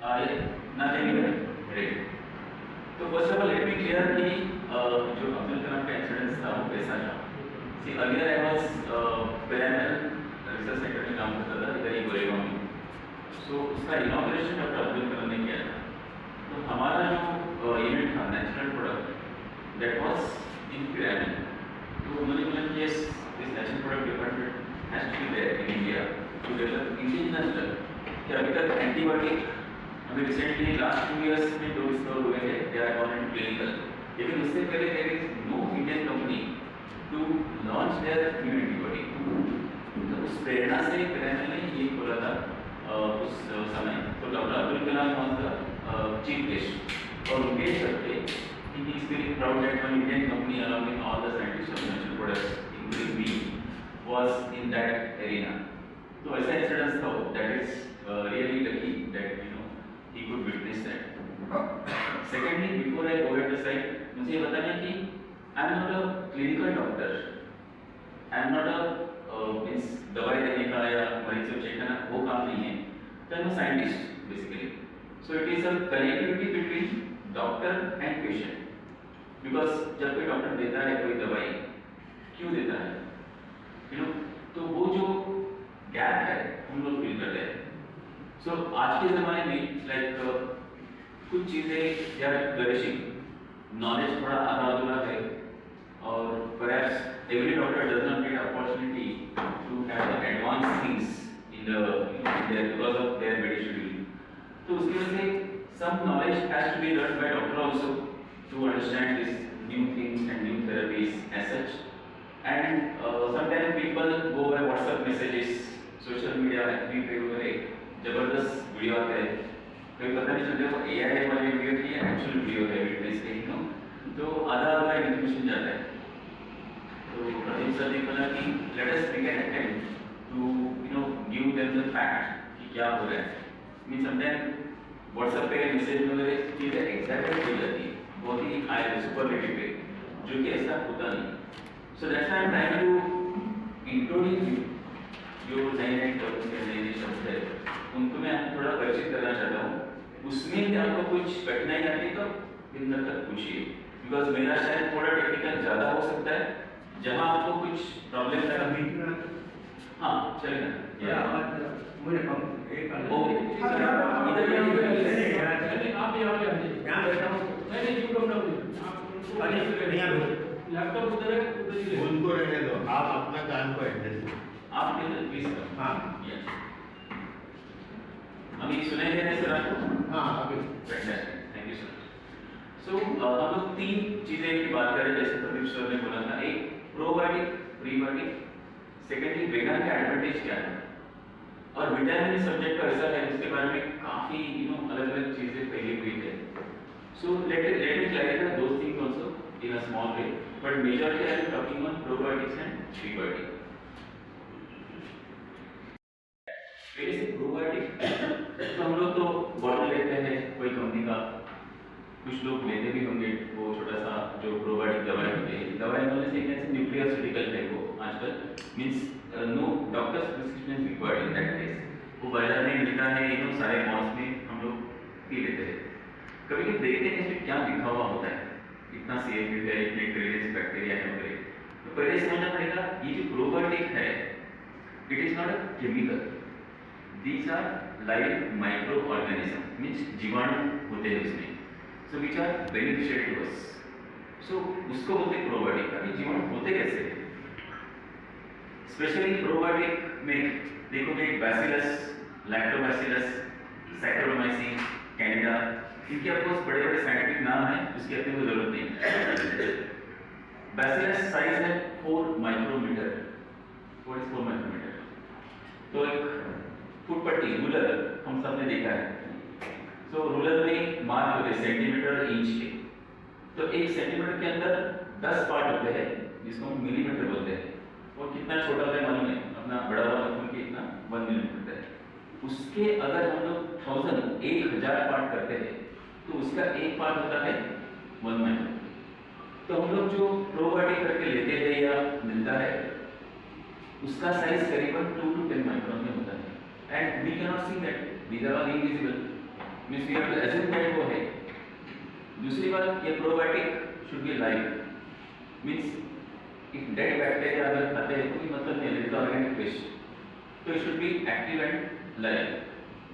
nothing even great. तो first of all let me clear कि जो अब्दुल कलाम का इंसिडेंस था वो कैसा था. See earlier I was parallel research centre में काम करता था इधर ही गोरेगांव में. सो उसका इनॉग्रेशन डॉक्टर अब्दुल कलाम ने किया था. तो हमारा जो इवेंट था natural product that was in pyramid. तो उन्होंने बोला कि yes this natural product department has to be there in India to develop indigenous drug. कि अभी तक एंटीबायोटिक अभी रिसेंटली लास्ट 2 इयर्स में जो डिस्कवर हुए हैं दे आर ऑन क्लिनिकल. लेकिन उससे पहले there is no Indian company to launch their new antibody. तो उस प्रेरणा से प्रेरणा ने ये बोला था उस समय. तो doctor Abdul Kalam was the chief guest और उनके चलते he is very proud that one Indian company along with all the scientists of natural products including me was in that arena. तो ऐसा इंसिडेंस था that is really lucky that he could witness that. Secondly, before I go at the side, मुझे बताना कि I am not a clinical doctor. I am not a means दवाई देने का या मरीज को चेक करना वो काम नहीं है. तो I am a scientist basically. So it is a connectivity between doctor and patient. Because जब कोई डॉक्टर देता है कोई दवाई क्यों देता है तो वो जो गैप है हम लोग फील करते हैं. सो आज के ज़माने में लाइक कुछ चीज़ें या गैरिशिंग नॉलेज थोड़ा आधा अधूरा है और perhaps every doctor does not get opportunity to have the advance things in there because of their busy schedule. तो उसकी वजह से some knowledge has to be learn by doctor also to understand this new things and new therapies as such. And sometimes people go by WhatsApp messages social media FB पे वगैरह जबरदस्त video आते हैं. कोई पता नहीं चलता वो एआई वाली वीडियो की एक्चुअल वीडियो है विटनेस के तो आधा आधा इन्फॉर्मेशन जाता है. तो प्रदीप सर ने बोला कि let us make an attempt to give them the fact कि क्या हो रहा है. मीन समटाइम व्हाट्सएप पे मैसेज वगैरह चीज़ें एग्जैक्ट हो जाती है बहुत ही हाई सुपरलेटिव पे जो कि ऐसा होता नहीं. So that's why I am trying to introduce you जो नए नए टर्म्स के नए नए शब्द है उनको मैं आपको थोड़ा परिचित करना चाहता हूँ. उसमें भी आपको कुछ कठिनाई आती है तो बिंदु तक पूछिए बिकॉज मेरा शायद थोड़ा टेक्निकल ज़्यादा हो सकता है. जहाँ आपको कुछ प्रॉब्लम लगा हाँ चलेगा ओके आप यहाँ बैठा हूँ लैपटॉप उधर है उनको रहने दो आप अपना कान को एडजस्ट आप प्लीज हाँ अभी सुनाई दे रहे हैं सर आपको. हाँ अभी थैंक यू सर. सो हम लोग 3 चीज़ें की बात करें जैसे प्रदीप सर ने बोला था. एक प्रोबायोटिक प्रीबायोटिक. सेकेंडली वेगन का एडवांटेज क्या है और विटामिन सब्जेक्ट का ऐसा है जिसके बारे में काफ़ी अलग अलग चीज़ें फैली हुई है. So let me clarify those things also in a small way but majorly I am talking on probiotics and prebiotic. Probiotic तो हम लोग तो बॉटल लेते हैं कोई कंपनी का. कुछ लोग लेते भी होंगे वो छोटा सा जो प्रोबायोटिक दवाई होती है. दवाई बोलने से कैसे न्यूक्लियोसिटिकल है वो आजकल means know doctors prescription required in that case. वो बाजार में मिलता है सारे मॉल्स में हम लोग पी लेते हैं. कभी कभी देखते हैं इसमें क्या लिखा हुआ होता है इतना सेफ है इतने ट्रेडेस बैक्टीरिया है वगैरह. तो पहले समझना पड़ेगा ये जो प्रोबायोटिक है it is not a chemical. These are live microorganisms, means जीवाणु होते हैं उसमें, so which are beneficial to us. So उसको बोलते हैं प्रोबायोटिक. अभी जीवाणु होते कैसे? स्पेशली प्रोबायोटिक में देखोगे बैसिलस, लैक्टोबैसिलस, सैक्रोमाइसिन, कैनिडा, इनके ऑफकोर्स बड़े बड़े साइंटिफिक नाम हैं उसकी अपनी कोई जरूरत नहीं. बैसिलस साइज है 4 माइक्रोमीटर. What is 4 micrometer? तो एक फुटपट्टी रूलर हम सब ने देखा है. सो रूलर में मार्क होते हैं सेंटीमीटर इंच के. तो 1 सेंटीमीटर के अंदर 10 पार्ट होते हैं जिसको हम मिलीमीटर बोलते हैं. और कितना छोटा होता है मालूम है? अपना बड़ा वाला खून के इतना 1 मिलीमीटर है. उसके अगर हम लोग 1000 पार्ट करते हैं तो उसका एक पार्ट होता है 1 माइक्रोन. तो हम लोग जो प्रोबायोटिक करके लेते हैं या मिलता है उसका साइज करीबन 2 to 10 माइक्रोन में होता है. And we cannot see that. These are all invisible. Means we have to assume that वो है। दूसरी बात, ये probiotic should be live, means if dead bacteria अगर खाते हैं तो कोई मतलब नहीं है, इट इज ऑर्गेनिक वेस्ट, तो it should be active and live.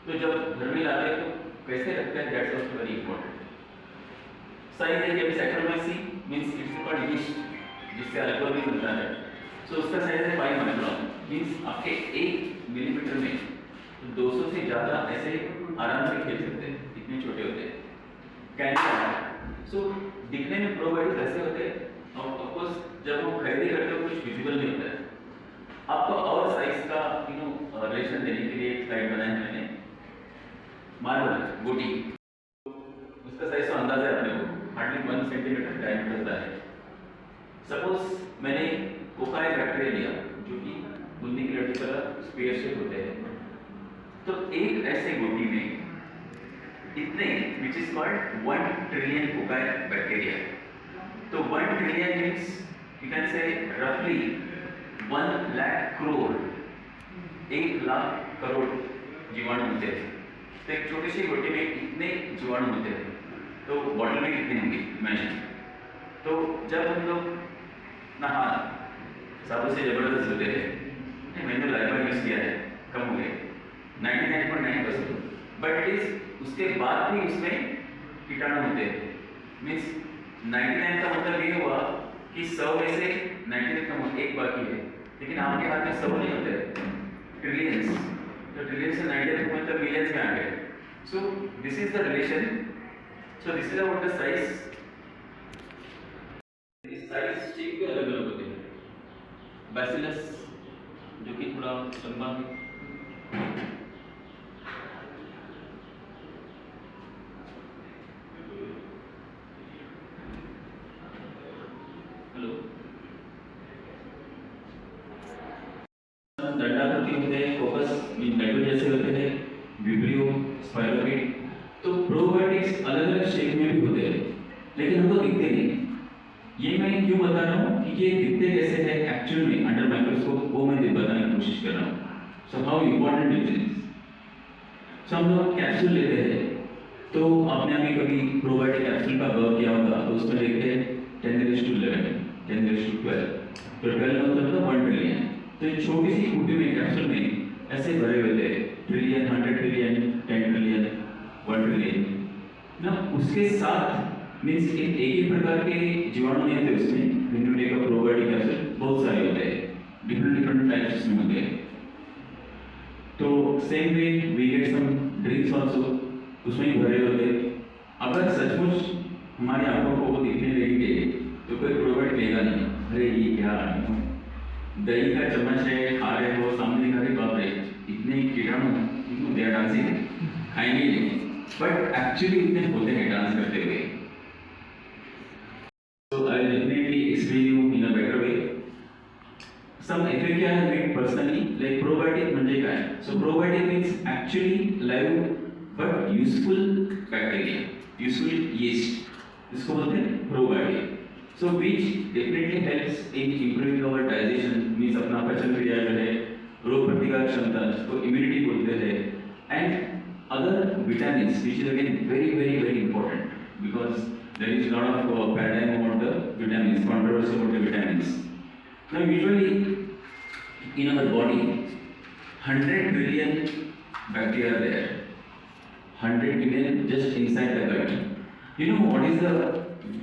तो जब घर में लाते हैं तो कैसे रखते हैं, that's also very important. Size है कि सैक्रोमेसी मीन्स इट्स कॉल्ड यीस्ट, जिससे अल्कोहल भी बनता है। सो उसका साइज है 5 माइक्रोन, मीन्स आपके 1 मिलीमीटर में 200 से ज़्यादा ऐसे आराम से खेल सकते हैं, इतने छोटे होते हैं। कैंडी सो दिखने में प्रोबायोटिक्स ऐसे होते हैं, और ऑफकोर्स जब हम खरीदी करते हो कुछ विजिबल नहीं होता है। आपको और साइज का रिलेशन देने के लिए एक स्लाइड बनाया है मैंने। मार्बल गोटी, उसका साइज तो अंदाजा है अपने को, हार्डली 1 सेंटीमीटर डायमीटर का है। सपोज मैंने कोकाई बैक्टीरिया लिया जो कि बुंदी की लड़की तरह स्पेयर शेप होते हैं, तो एक ऐसे गोटी में इतने which is called 1 trillion cocci bacteria. तो 1 ट्रिलियन मीन्स यू कैन से रफली 1 लाख करोड़, 1 लाख करोड़ जीवाणु होते हैं। तो एक छोटी सी गोटी में इतने जीवाणु होते हैं, तो बॉटल में कितने होंगे इमेजिन। तो जब हम लोग नहा साबुन से जबरदस्त होते हैं, मैंने लाइव यूज किया है, कम हो गए 99.9%, बट इट इज उसके बाद भी उसमें कीटाणु होते हैं। मीन्स 99 का मतलब ये हुआ कि 100 में से 99 कम, एक बाकी है, लेकिन आपके हाथ में 100 नहीं होते, ट्रिलियंस। तो ट्रिलियंस से 99 मतलब मिलियंस में आ गए। सो this is the relation. So this is about the size. इस साइज शेप के अलग अलग होते हैं। बैसिलस जो कि थोड़ा लंबा है, हेलो, दंडाकृति होते हैं, फोकस मेटल जैसे होते हैं, विब्रियो, स्पाइरोमेट। तो प्रोबायोटिक्स अलग अलग शेप में भी होते हैं, लेकिन हमको दिखते नहीं। ये मैं क्यों बता रहा हूँ कि ये दिखते कैसे हैं एक्चुअल में अंडर माइक्रोस्कोप, वो मैं बताने की कोशिश कर रहा हूँ। So how important it is. So हम लोग कैप्सूल लेते हैं, तो आपने अभी कभी प्रोबायोटिक कैप्सूल का वर्क किया होगा, तो उसमें देखते हैं 10⁻11, 10⁻12, तो 12 मतलब 1 ट्रिलियन। तो एक छोटी सी कुटी में कैप्सूल में ऐसे भरे हुए थे ट्रिलियन, 100 ट्रिलियन, 10 ट्रिलियन, 1 ट्रिलियन ना। उसके साथ मीन्स एक ही प्रकार के जीवाणु नहीं होते उसमें। का प्रोबायोटिक कैप्सूल बहुत सारे होते हैं, डिफरेंट टाइप्स में होते हैं। तो same way we get some drinks also, उसमें ही भरे होते हैं। अगर सचमुच हमारी आंखों को वो दिखने लगेंगे तो कोई प्रोबायोटिक लेगा नहीं। अरे ये क्या दही का चम्मच है, खा रहे हो, सामने दिखा रहे, बाप रे इतने कीटाणु, दे आर डांसिंग, खाएंगे नहीं, बट एक्चुअली इतने होते हैं डांस करते हुए। So I will definitely explain you in a better way. Some FAQ I have made personally, like probiotic म्हणजे काय? So probiotic means actually live but useful bacteria, useful yeast. इसको बोलते हैं probiotic. So which definitely helps in improving our digestion, means अपना पाचन क्रिया जो है, रोग प्रतिकारक क्षमता, जिसको immunity बोलते हैं, and other vitamins, which is again very important because there is a lot of paradigm about the vitamins, controversy about the vitamins. Now usually in our body 100 billion bacteria are there, 100 billion just inside the gut. You know what is the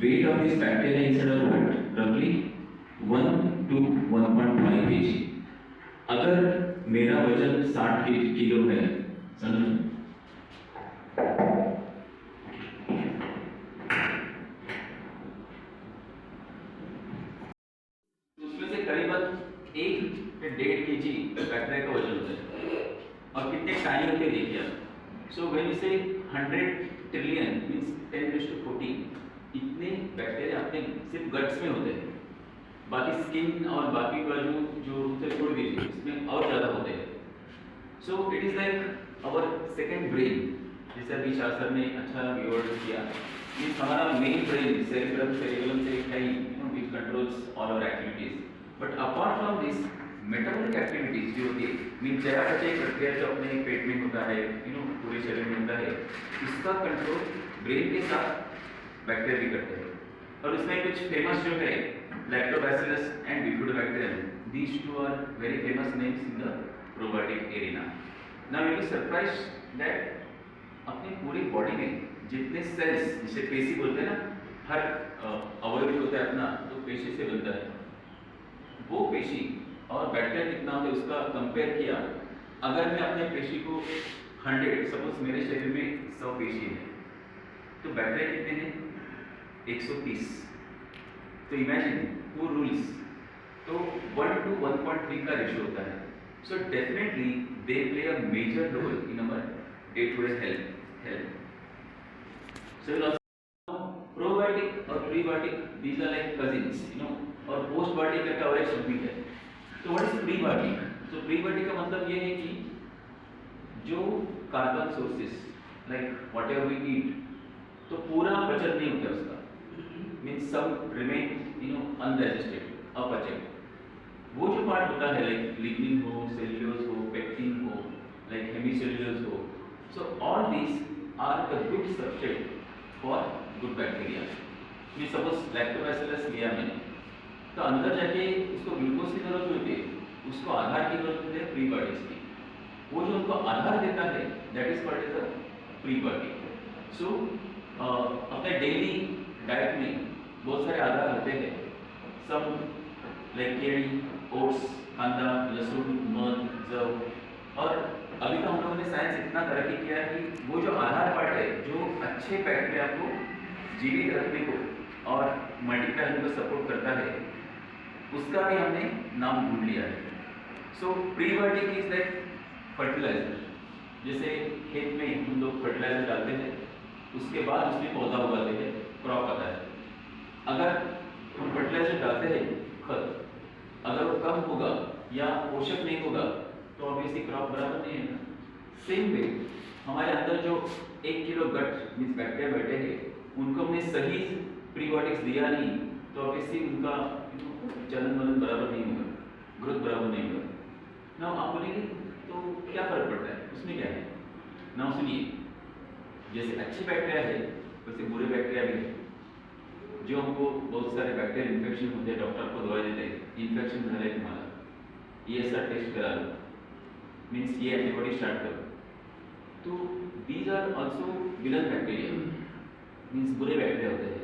weight of this bacteria inside our gut? Roughly 1 to 1.5 kg. अगर मेरा वजन 60 kilo है, समझो, उसमें से करीबन 1 से 1.5 kg bacteria का वजन होता है। और कितने टाइम होते देखिए आप। सो व्हेन यू से 100 ट्रिलियन मींस 10⁻14, इतने बैक्टीरिया अपने सिर्फ गट्स में होते हैं। बाकी स्किन और बाकी का जो से छोड़ दीजिए, इसमें और ज़्यादा होते हैं। So it is like our second brain, जैसे अभी शाह सर ने अच्छा वर्ड किया, मीन्स हमारा मेन ब्रेन सेरेब्रम से कहीं which controls all our activities. But apart from this metabolic activities जो होती है मीन चयापचय प्रक्रिया जो अपने पेट में होता है पूरे शरीर में होता है, इसका कंट्रोल ब्रेन के साथ बैक्टीरिया भी करते हैं। और उसमें कुछ फेमस जो है lactobacillus and bifidobacterium, these two are very famous names in the probiotic arena. Now you will be surprised that अपनी पूरी बॉडी में जितने सेल्स, जिसे पेशी बोलते हैं ना, हर अवयव जो होता है अपना तो पेशी से बनता है, वो पेशी और बैक्टीरिया कितना होता है उसका कंपेयर किया। अगर मैं अपने पेशी को 100, सपोज मेरे शरीर में 100 पेशी है तो बैक्टीरिया कितने हैं 130। तो इमेजिन टू रूल्स, तो 1 to 1.3 का रेशियो होता है। So definitely they play a major role in our day to day health. So probiotic और prebiotic, these are like cousins, और पोस्टबायोटिक का और एक शब्द भी है। तो व्हाट इज प्रीबायोटिक? तो प्रीबायोटिक का मतलब ये है कि जो carbon sources like whatever we eat, तो पूरा पचन नहीं होता उसका, मीन्स सम रिमेन अनडाइजेस्टेड, अपचय। वो जो पार्ट होता है लाइक लिग्निन हो, सेल्यूलोज हो, पेक्टिन हो, लाइक हेमीसेल्यूलोज हो, so all these are the good substrate for good bacteria. मैं सपोज लैक्टोबैसिलस लिया मैंने, तो अंदर जाके उसको ग्लूकोज की जरूरत होती है, उसको आधार की जरूरत होती है प्रीबायोटिक्स की। वो जो उनको आधार देता है that is called as a prebiotic. So अपने डेली डाइट में बहुत सारे आधार होते हैं, सम लाइक केली, ओट्स, कांदा, लहसुन, मध, जव। और अभी तो हम लोगों ने साइंस इतना तरक्की किया है कि वो जो आधार पार्ट है जो अच्छे बैक्टीरिया को जीवित रखने को और मल्टीप्लाई होने को सपोर्ट करता है, उसका भी हमने नाम ढूंढ लिया है। सो प्रीबायोटिक इज लाइक फर्टिलाइजर। जैसे खेत में हम लोग फर्टिलाइजर डालते हैं, उसके बाद उसमें पौधा उगाते हैं, क्रॉप आता है। अगर हम फर्टिलाइजर डालते हैं खत, अगर वो कम होगा या पोषक नहीं होगा तो ऑब्वियसली क्रॉप बराबर नहीं है। सेम वे हमारे अंदर जो 1 किलो गट मीन्स बैक्टीरिया बैठे हैं, उनको हमने सही प्रीबायोटिक्स दिया नहीं तो ऑब्वियसली उनका चलन वलन बराबर नहीं होगा, ग्रोथ बराबर नहीं होगा ना। आप बोलेंगे तो क्या फर्क पड़ता है, उसमें क्या है ना? सुनिए, जैसे अच्छे बैक्टीरिया है वैसे बुरे बैक्टीरिया भी है। जो हमको बहुत सारे बैक्टीरियल इन्फेक्शन होते हैं, डॉक्टर को दवाई देते हैं, इन्फेक्शन है तुम्हारा, ये ऐसा टेस्ट करा लो, मीन्स ये एंटीबॉडी स्टार्ट करो, तो these are also villain bacteria, means बुरे बैक्टीरिया होते हैं।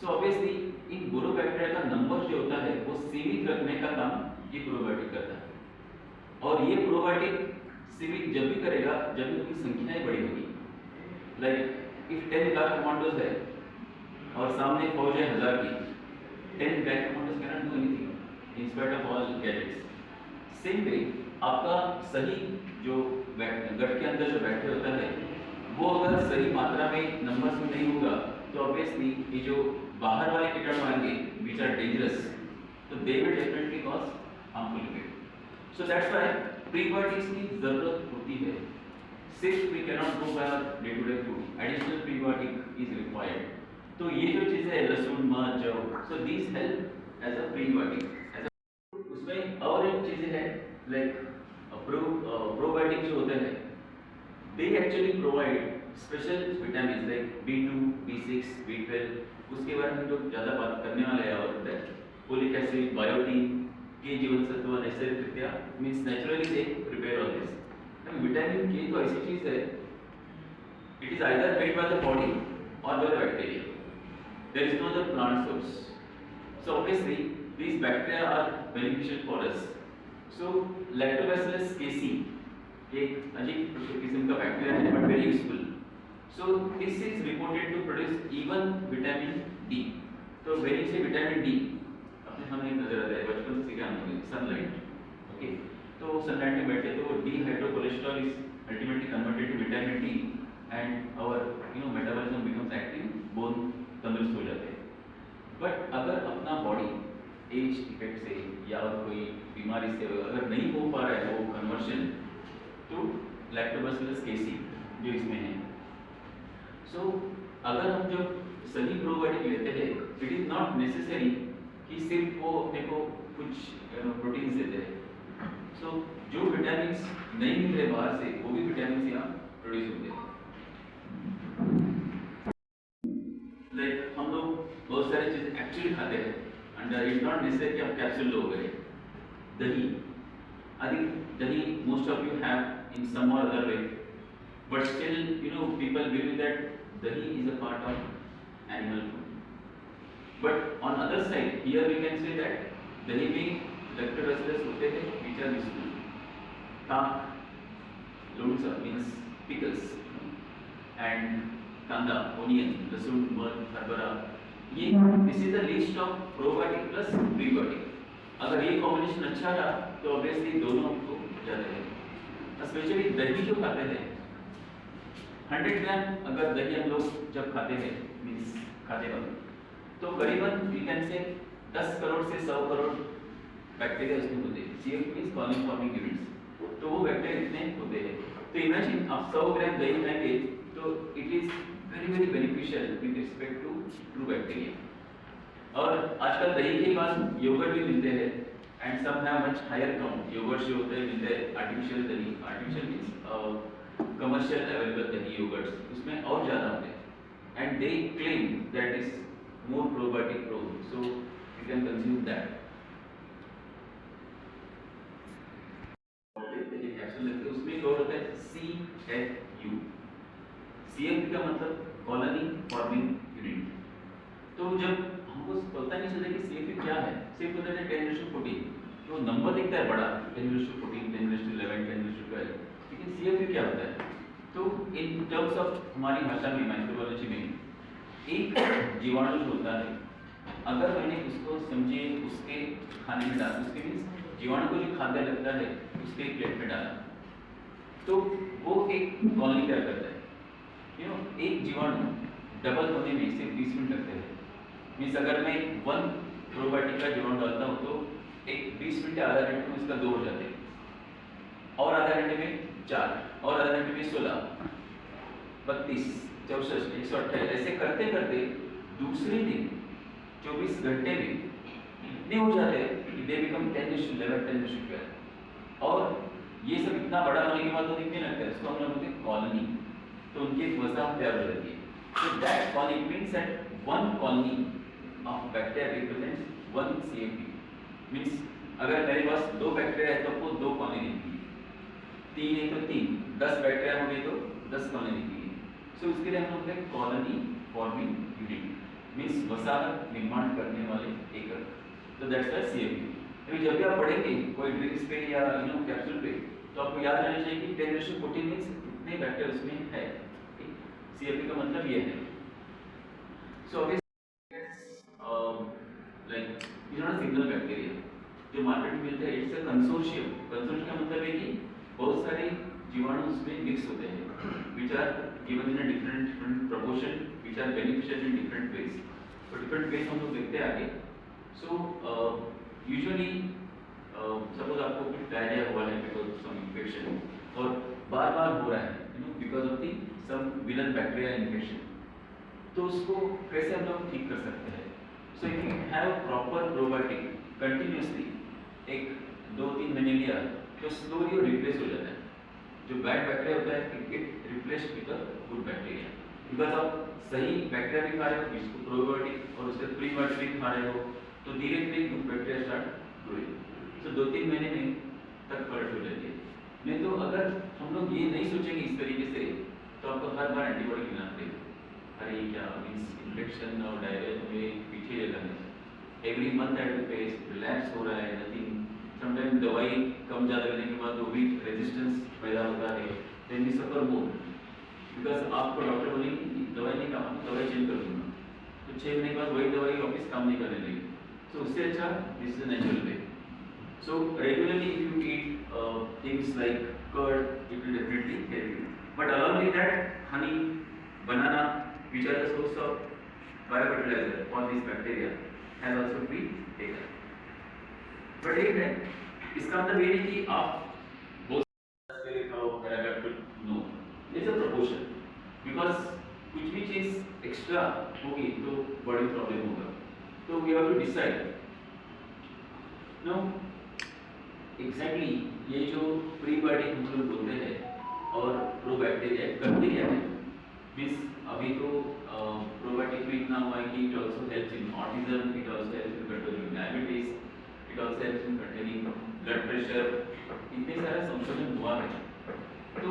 सो ऑब्वियसली इन बुरे बैक्टीरिया का नंबर जो होता है वो सीमित रखने का काम ये प्रोबायोटिक करता है। और ये प्रोबायोटिक सीमित जब भी करेगा जब भी उनकी संख्याएं बड़ी होगी। लाइक इफ 10 लाख कमांडोज है और सामने फौज है 1000 की, 10 lakh commandos can not do anything in spite of all gadgets. Same way आपका सही जो गट के अंदर जो बैक्टीरिया होता है वो अगर सही मात्रा में नंबर्स में नहीं होगा तो ऑब्वियसली ये जो बाहर वाले कीटाणु आएंगे विच आर डेंजरस, तो they will definitely cause harmful effect. So that's why prebiotics की जरूरत होती है। सिर्फ we can not go by day to day food, additional prebiotic is required. तो ये जो चीजें है लहसुन, मध, जव, so these help as a prebiotic. उसमें और एक चीजें हैं लाइक प्रोबायोटिक जो होते हैं, they actually provide special vitamins like B2, B6, B12। उसके बारे में लोग ज़्यादा बात करने वाले हैं। और फोलिक एसिड, बायोटीन, के जीवन सत्व, नैसर्गिक प्रक्रिया means naturally they prepare all this. Vitamin K तो ऐसी चीज़ है, it is either made by the body और by the bacteria, there is no other plant source. So obviously these bacteria are beneficial for us। so lactobacillus casei एक अजीब किस्म का bacteria है but very useful. So this is reported to produce even vitamin D. तो very से vitamin D अपने सामने नजर आता है, बचपन से सीखा हम लोग, सनलाइट। ओके, तो सनलाइट में बैठे तो dehydrocholesterol is ultimately converted to vitamin D and our metabolism becomes active, bone तंदुरुस्त हो जाते हैं। बट अगर अपना बॉडी एज इफेक्ट से या कोई बीमारी से अगर नहीं हो पा रहा है वो कन्वर्शन तो लैक्टोबैसिलस केसी जो इसमें है। सो अगर हम जो सही प्रोबायोटिक लेते हैं, इट इज नॉट नेसेसरी कि सिर्फ वो अपने को कुछ प्रोटीन्स देते हैं। सो जो विटामिन नहीं मिल रहे बाहर से वो भी विटामिन यहाँ प्रोड्यूस होते हैं। लाइक हम लोग बहुत सारी चीज़ें एक्चुअली खाते हैं एंड इट्स नॉट नेसेसरी कि आप कैप्सूल लोगे। दही, आई थिंक दही most of you have in some or other way, but still you know people believe that दही is a part of animal food. But on other side here we can say that दही में lactobacillus होते हैं which are useful. ताक, लोणचं means pickles and कांदा, onion, लहसुन, मध, हरभरा, ये this is the list of probiotic plus prebiotic. अगर ये कॉम्बिनेशन अच्छा रहा तो ऑब्वियसली दोनों आपको जाते हैं। स्पेशली दही जो खाते हैं 100 ग्राम अगर दही हम लोग जब खाते हैं मीन्स खाते वक्त तो करीबन वी कैन से 10 करोड़ से 100 करोड़ बैक्टीरिया उसमें होते हैं। CF means colony forming units, तो वो बैक्टीरिया इतने होते हैं। तो इमेजिन आप 100 ग्राम दही खाएंगे तो it is very beneficial with respect to true bacteria. और आजकल दही के बाद योगर्ट भी मिलते हैं and some have much higher count. Yogurt जो होते हैं मिलते हैं आर्टिफिशियल दही, आर्टिफिशियल मीन्स कमर्शियल अवेलेबल दही योगर्ट्स, उसमें और ज़्यादा होते हैं and they claim that is more probiotic pro, so you can consume that. Capsule लगते हैं उसमें क्या होता है CFU। CFU का मतलब कॉलोनी फॉर्मिंग यूनिट। तो जब हमको पता नहीं चलता कि CFU क्या है, सिर्फ पता है 10⁻14, तो नंबर दिखता है बड़ा 10⁻14, 10⁻11, 10⁻12, लेकिन CFU क्या होता है? तो इन टर्म्स ऑफ हमारी भाषा में माइक्रोबायोलॉजी में एक जीवाणु जो होता है, अगर मैंने उसको समझे उसके खाने में डाला, उसके मीन्स जीवाणु को जो खाद्य लगता है उसके प्लेट में डाला, तो वो एक कॉलोनी तैयार करता है। यू नो एक जीवाणु डबल होने में सिर्फ 20 मिनट लगते हैं। मीन्स अगर मैं 1 प्रोबायोटिक का जीवाणु डालता हूँ तो एक 20 मिनट या आधा घंटे में उसका 2 हो जाते हैं, और आधा घंटे में 4, और आधा घंटे में 16, 32, 64, 128, ऐसे करते करते दूसरे दिन 24 घंटे में इतने हो जाते हैं कि दे बिकम 10⁻11, 10⁻12, और ये सब इतना बड़ा होने के बाद तो दिखने लगता है, इसको हम लोग बोलते हैं कॉलोनी। तो उनकी एक वजह तैयार हो जाती है। So that colony means that one colony of bacteria represents one CFU. Means अगर मेरे पास 2 बैक्टीरिया है तो आपको 2 कॉलोनी दिखेगी, 3 है तो 3, 10 बैक्टीरिया हो गए तो 10 कॉलोनी दिखेगी। सो इसके लिए हम लोग कॉलोनी फॉर्मिंग यूनिट मीन्स वसाहत निर्माण करने वाले एकक, तो दैट्स द CFU। अभी जब भी आप पढ़ेंगे कोई ड्रिंक्स पे या कैप्सूल पे तो आपको याद रहना चाहिए कि 10⁻14 मीन्स इतने बैक्टीरिया उसमें है। CFU का मतलब ये है। So like it's not a single bacteria जो मार्केट में मिलता है, इट्स अ कंसोर्शियम। कंसोर्शियम का मतलब है कि बहुत सारे जीवाणु उसमें मिक्स होते हैं which are given in a different proportion which are beneficial in different ways। तो different ways हम लोग देखते हैं आगे। So usually सपोज आपको कुछ डायरिया हुआ है बिकॉज ऑफ सम इन्फेक्शन और बार-बार हो रहा है because of the some villain bacteria infection, तो उसको कैसे हम लोग ठीक कर सकते हैं? So if you have proper probiotic continuously एक 2-3 महीने लिया तो स्लोली वो रिप्लेस हो जाता है। जो बैड बैक्टीरिया होता है it get replaced with the good bacteria, because आप सही बैक्टीरिया भी खा रहे हो जिसको प्रोबायोटिक और उसके प्रीबायोटिक भी खा रहे हो, तो धीरे धीरे गुड बैक्टीरिया स्टार्ट ग्रोइंग। तो 2-3 महीने में तक फर्क हो जाती है। नहीं तो अगर हम लोग ये नहीं सोचेंगे इस तरीके से तो आपको हर बार एंटीबॉडी लेना पड़ेगा। अरे क्या मीन्स इन्फेक्शन और डायरिया में पीछे लगा है, every month at the face relapse हो रहा है, नथिंग, समटाइम दवाई कम ज़्यादा लेने के बाद वो भी रेजिस्टेंस पैदा होता है, then we suffer more because आपको डॉक्टर बोलेंगे कि दवाई नहीं काम, दवाई चेंज कर दूंगा, तो 6 महीने के बाद वही दवाई वापस काम नहीं करने लगी। सो उससे अच्छा this is natural way. So regularly if you eat things like curd, it will definitely help you. But along with that, honey, banana, which are the source of biofertilizer for these bacteria, has also to be taken. But एक है, इसका मतलब ये नहीं कि आप बहुत से खाओ paragraph no, it's a proportion. Because कुछ भी चीज एक्स्ट्रा होगी तो बड़ी प्रॉब्लम होगा। तो we have to decide. No. Exactly ये जो प्रीबायोटिक हम लोग बोलते हैं और प्रोबैक्टीरिया बैक्टीरिया है, मीन्स अभी तो प्रोबायोटिक में इतना हुआ है कि it also helps in autism, it also helps in controlling diabetes, it also helps in controlling blood pressure, इतने सारा संशोधन हुआ है। तो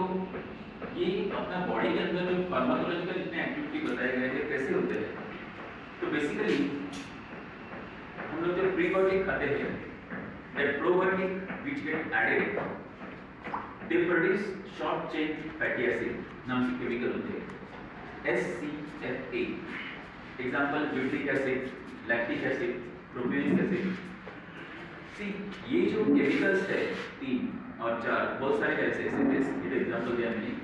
ये अपना बॉडी के अंदर जो फार्माकोलॉजिकल इतने एक्टिविटी बताए गए हैं कैसे होते हैं, तो बेसिकली हम लोग जो प्रीबायोटिक खाते हैं, that probiotic which get added, they produce short chain fatty acid नाम से केमिकल होते हैं, SCFA। Example nucleic acid, lactic acid, propionic acid. See ये जो केमिकल्स है 3 और 4 बहुत सारे ऐसे ऐसे एग्जांपल दिया मैंने।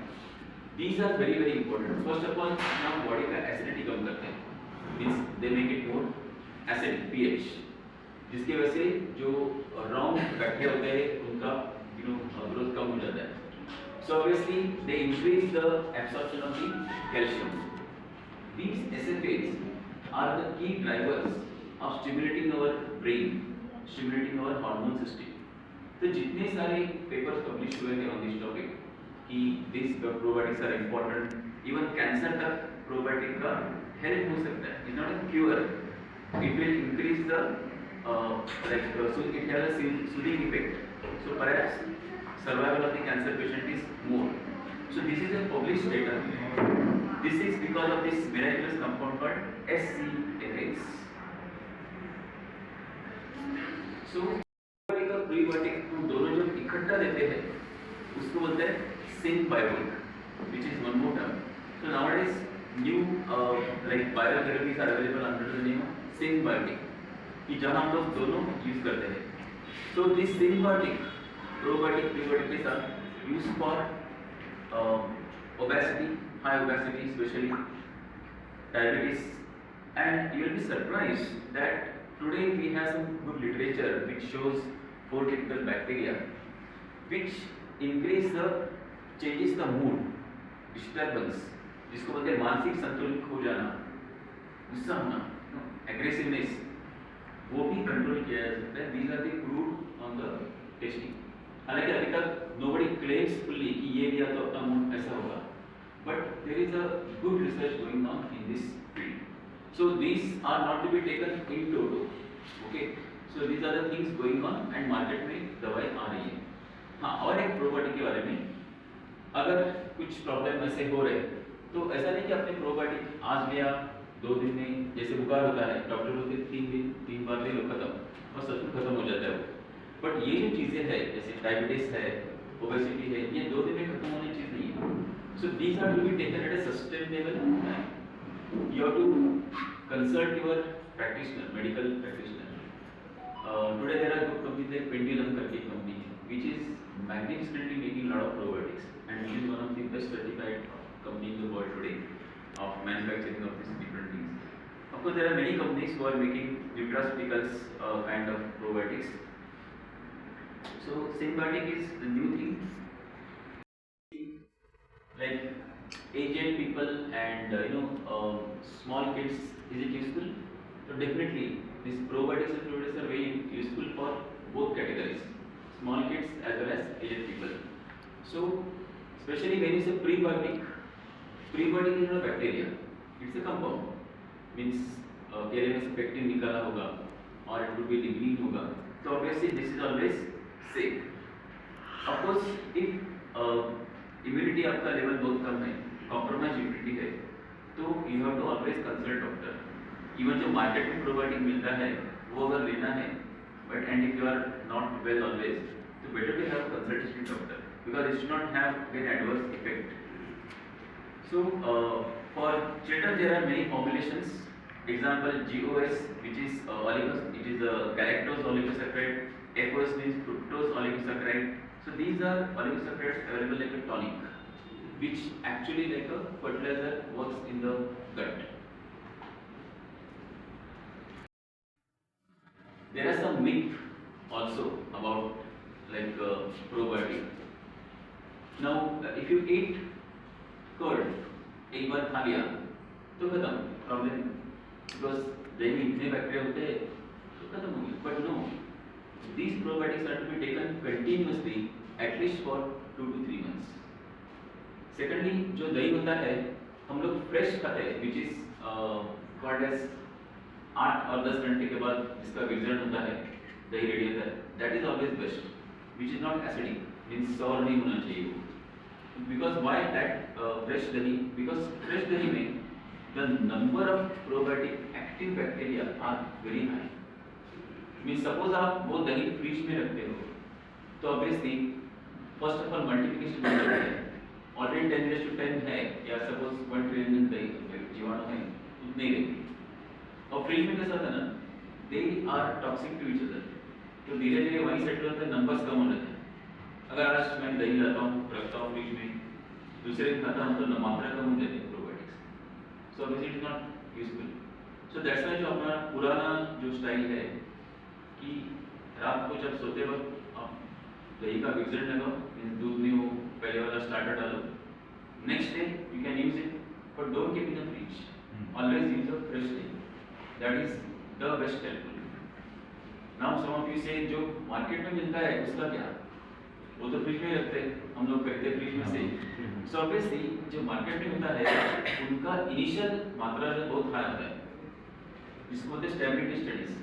These are very very important. First of all, हम बॉडी का एसिडिटी कम करते हैं, means they make it more acidic pH, जिसकी वजह से जो रॉन्ग बैक्टीरिया होते हैं उनका ग्रोथ कम हो जाता है। So obviously they increase the absorption of the calcium. These SFAs are the key drivers of stimulating our brain, stimulating our hormone system. तो जितने सारे पेपर्स पब्लिश हुए हैं ऑन दिस टॉपिक कि this probiotics are important, even cancer तक probiotic का help हो सकता है, it's not a cure, it will increase the so it has a soothing effect, so perhaps survival of the cancer patient is more. So this is a published data. This is because of this miraculous compound called SCFAs. So probiotic और prebiotic दोनों जो इकट्ठा देते हैं उसको बोलते हैं symbiotic, which is one more term. So nowadays new like viral therapies are available under the name of symbiotic, कि जहाँ हम लोग दोनों यूज करते हैं। So this symbiotic probiotic prebiotic के साथ use for obesity, high obesity, especially diabetes, and you will be surprised that today we have some good literature which shows 4 typical bacteria which increase the changes the mood, disturbance, जिसको बोलते हैं मानसिक संतुलन खो जाना, गुस्सा होना, एग्रेसिवनेस, वो भी कंट्रोल किया जा सकता है। These are the proved on the testing. हालांकि अभी तक nobody claims fully कि ये दिया तो अपना मूड ऐसा होगा, but there is a good research going on in this field. So these are not to be taken in toto. Okay, so these are the things going on and market में दवाई आ रही है। हाँ, और एक probiotic के बारे में, अगर कुछ प्रॉब्लम ऐसे हो रहे तो ऐसा नहीं कि आपने प्रोबायोटिक आज लिया 2 दिन में, जैसे बुखार होता है डॉक्टर बोलते 3 दिन 3 बार ले लो खत्म, और सच में खत्म हो जाता है वो। बट ये जो चीज़ें हैं जैसे डायबिटीज है, ओबेसिटी है, ये 2 दिन में खत्म होने चीज़ नहीं है। So these are to be taken at a sustainable time. You have to consult your practitioner, medical practitioner. Today there are good companies like Pendulum करके कंपनी है which is magnificently making a lot of probiotics, and it is one of the best certified company in the world today of manufacturing of these different things. Of course, there are many companies who are making nutraceuticals kind of probiotics. So symbiotic is the new thing. Like aged people and small kids, is it useful? So definitely these probiotics and probiotics are very useful for both categories, small kids as well as aged people. So especially when you say prebiotic, prebiotic is not a bacteria, it's a compound, means केले में से pectin निकाला होगा और it would be lignin होगा, so obviously this is always safe. Of course if immunity आपका level बहुत कम है, compromised immunity है, तो you have to always consult doctor. Even जो मार्केट में प्रोबायोटिक मिलता है वो अगर लेना है, but and if you are not well always, so better to have a consultation with doctor because it should not have an adverse effect. So for children there are many formulations. Example GOS, which is it is a galactose oligosaccharide. FOS means fructose oligosaccharide. So these are oligosaccharides available like a tonic, which actually like a fertilizer works in the gut. There are some myth also about like probiotic. Now if you eat curd एक बार खा लिया तो खत्म, problem, because दही में इतने bacteria होते हैं तो खत्म हो गया। But no, these probiotics are to be taken continuously at least for 2 to 3 months. Secondly जो दही होता है हम लोग फ्रेश खाते हैं विच इज कॉल्ड एज 8 और 10 घंटे के बाद जिसका विजन होता है दही रेडी होता है, that is always best which is not acidic, means sour नहीं होना चाहिए वो. बिकॉज वाई दैट फ्रेश दही, बिकॉज फ्रेश दही में the number of probiotic active bacteria are very high. Means suppose आप वो दही फ्रिज में रखते हो तो obviously first of all multiplication नहीं करते हैं. ऑलरेडी 10⁻10 है या सपोज 1 ट्रिलियन दही जीवाणु है उतने ही रहेंगे. और फ्रिज में कैसा होता है ना, they are toxic to each other, तो धीरे धीरे वहीं सेटल होता है, नंबर्स कम हो जाते हैं. अगर आज मैं दही लाता हूँ रखता हूँ फ्रिज में, दूसरे दिन खाता हूँ तो मात्रा कम हो जाती है probiotics. So obviously it is not useful. So that's why जो हमारा पुराना जो स्टाइल है कि रात को जब सोते वक्त आप दही का मिक्सर लगाओ, दूध में वो पहले वाला स्टार्टर डालो, next day you can use it, but don't keep in the fridge. Always use a fresh दही, that is the best help. Now some of you say जो मार्केट में मिलता है उसका क्या, वो तो फ्रिज में रखते हैं, हम लोग खरीदते फ्रिज में से. सो ऑब्वियसली जो मार्केट में मिलता है उनका इनिशियल मात्रा जो बहुत हाई होता है, जिसको बोलते हैं stability studies.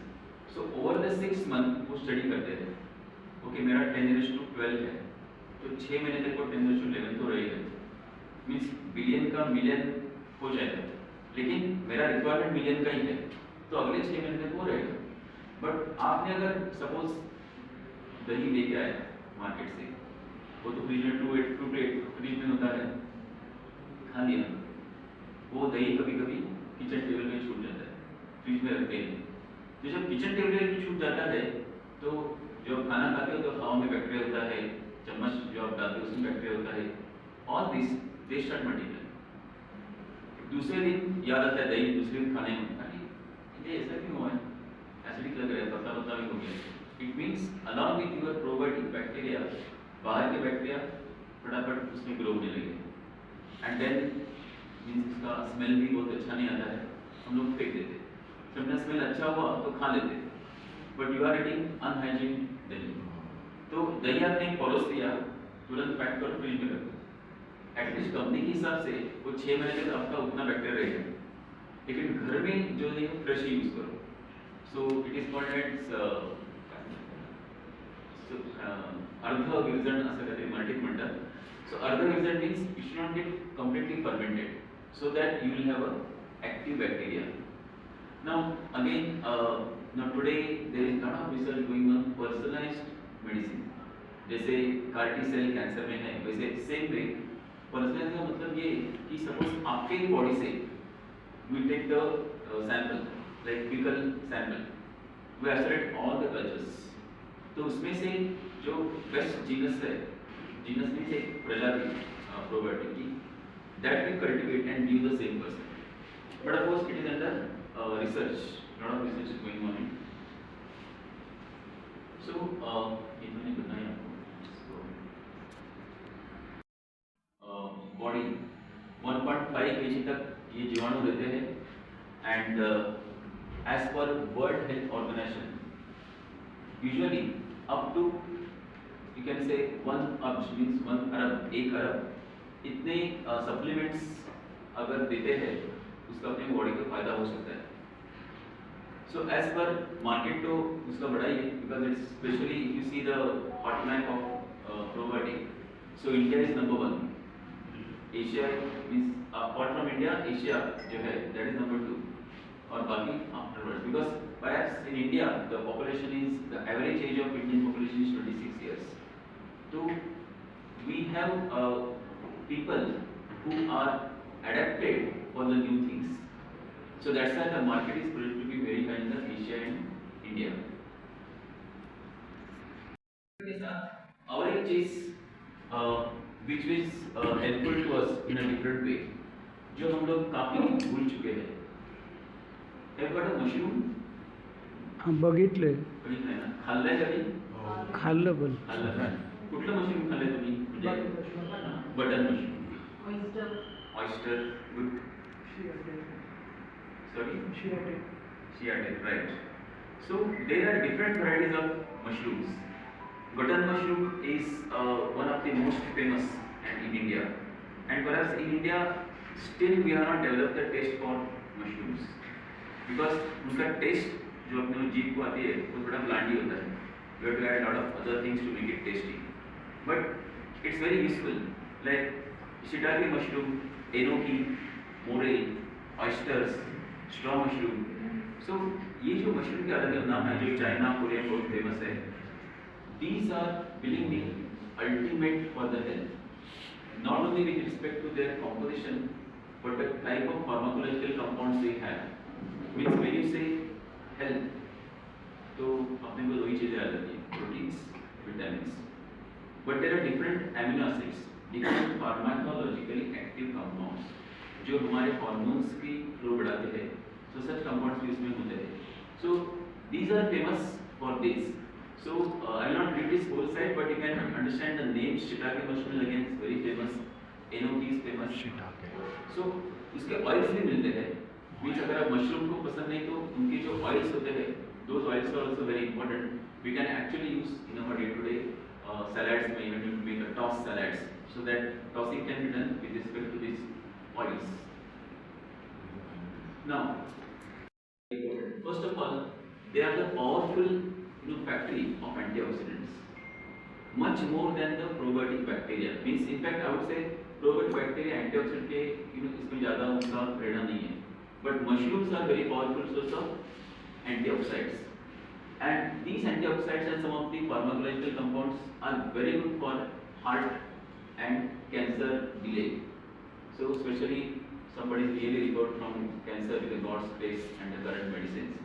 So over the 6 month वो स्टडी करते थे, ओके मेरा 10⁻12 है तो 6 महीने तक वो 10⁻11 तो रहेगा, मीन्स बिलियन का मिलियन हो जाएगा, लेकिन मेरा रिक्वायरमेंट मिलियन का ही है तो अगले 6 महीने तक वो रहेगा. बट आपने अगर सपोज दही लेके आए मार्केट से, वो तो फ्रिज में 2 to 8 फ्रिज में होता है, खा लिया, वो दही कभी कभी किचन टेबल में छूट जाता है, फ्रिज में रखते हैं. तो जब किचन टेबल में छूट जाता है तो जो आप खाना खाते हो तो हवा में बैक्टीरिया होता है, चम्मच जो आप डालते हो उसमें बैक्टीरिया होता है, all this they start multiply. दूसरे दिन याद आता है दही, दूसरे दिन खाने में अरे ये ऐसा क्यों हुआ है, एसिडिक लग रहा है, पतला पतला भी हो गया. It means along with your probiotic bacteria बाहर के बैक्टीरिया फटाफट उसमें ग्रो होने लगे. एंड देन मीन्स उसका स्मेल भी बहुत अच्छा नहीं आता है, हम लोग फेंक देते. समझना स्मेल अच्छा हुआ तो खा लेते, but you are eating unhygiene दही. तो दही आपने परोस दिया, तुरंत पैक करो, फ्रिज में रखो. एटलीस्ट कंपनी के हिसाब से वो 6 महीने तक आपका उतना बैक्टीरिया रहेगा, लेकिन घर में जो है फ्रेश ही यूज करो. सो इट इज कॉल्ड एट्स अर्ध विरजण असं काहीतरी मराठीत म्हणतात. सो अर्ध विरजण means you should not get completely fermented so that you will have a active bacteria. Now again, now today there is lot of research going on personalized medicine. जैसे car T cell cancer में है, वैसे same way personalise का मतलब ये कि suppose आपके body से we take the sample like fecal sample, we isolate all the cultures. तो उसमें से जो बेस्ट जीनस है, जीनस में से प्रजाति प्रोबायोटिक की, that we cultivate and give the same person. But of course it is under research, lot of research is going on. So ये मैंने बताया आपको. बॉडी 1.5 kg तक ये जीवाणु रहते हैं, and as per World Health Organization usually up to you can say 1 अब्ज मीन्स 1 अरब, 1 अरब इतने सप्लीमेंट्स अगर देते हैं उसका अपनी बॉडी को फायदा हो सकता है. सो एज पर मार्केट तो उसका बड़ा ही है, because it's specially if you see the hot map of probiotic. So India is number 1. Asia means apart from India, Asia जो है दैट इज नंबर 2, और बाकी afterwards. Because perhaps in India the population is, the average age of Indian population is 26 years. तो we have people who are adapted for the new things. So that's why the market is going to be very high in the Asia and India. Our चीज which is helpful to us in a different way, जो हम लोग काफी भूल चुके हैं. Have got a mushroom? हां बघितलंय, बघितलंय ना, खाल्लंय कधी? खाल्लं पण. खाल्लं. कुठलं मशरूम खाल्लंय तुम्ही? म्हणजे button mushroom, oyster, good. Sorry? Shea, right. So there are different varieties of mushrooms. Button mushroom is one of the most famous and in India, and perhaps in India still we have not developed the taste for mushrooms because उनका taste जो अपने जीभ को आती है वो थोड़ा ब्लांडी होता है. You have to add a lot of other things to make it tasty, but it's very useful like shiitake mushroom, enoki, morel, oysters, straw mushroom. So ये जो मशरूम के अलग अलग नाम है जो चाइना कोरिया बहुत फेमस है, these are willingly ultimate for the health, not only with respect to their composition but the type of pharmacological compounds they have. Means when you say health, तो अपने को दो ही चीजें याद रखिए, proteins, vitamins, but there are different amino acids, different pharmacologically active compounds जो हमारे hormones की flow बढ़ाते हैं. So such compounds भी इसमें होते हैं. So these are famous for this. So I will not read this whole side, but you can understand the name. Shiitake mushroom again is very famous. Enoki is famous. Shiitake. So इसके oils भी मिलते हैं. Means अगर आप mushroom को पसंद नहीं तो उनके जो oils होते हैं, those oils are also very important. We can actually use in our day-to-day salads. May even make a toss salads, so that tossing can be done with respect to these oils. Now, first of all, they are the powerful factory of antioxidants, much more than the probiotic bacteria. Means in fact I would say probiotic bacteria antioxidant के इसमें ज़्यादा उनका प्रेरणा नहीं है, but mushrooms are very powerful source of antioxidants, and these antioxidants and some of the pharmacological compounds are very good for heart and cancer delay. So especially somebody is really recovered from cancer with the God's grace and the current medicines,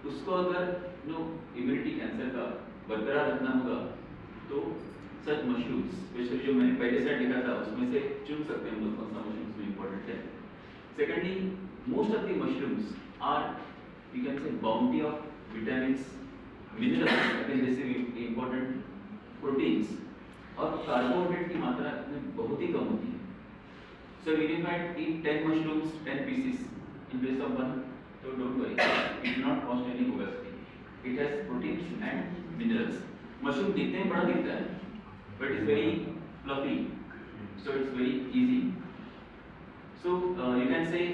उसको अगर immunity cancer का बरकरार रखना होगा तो सच mushrooms, specially जो मैंने पहले साइड लिखा था उसमें से चुन सकते हैं हम लोग कौन सा मशरूम्स में इम्पोर्टेंट है. Secondly, most of the mushrooms are you can say bounty of vitamins, minerals, again जैसे इम्पोर्टेंट प्रोटीन्स, और कार्बोहाइड्रेट की मात्रा इसमें बहुत ही कम होती है. So if you might eat 10 mushrooms, 10 pieces in place of one, so don't worry, it will not cause any obesity. It has proteins and minerals. Mushroom दिखते हैं बड़ा दिखता है, but it's very fluffy, so it's very easy. So you can say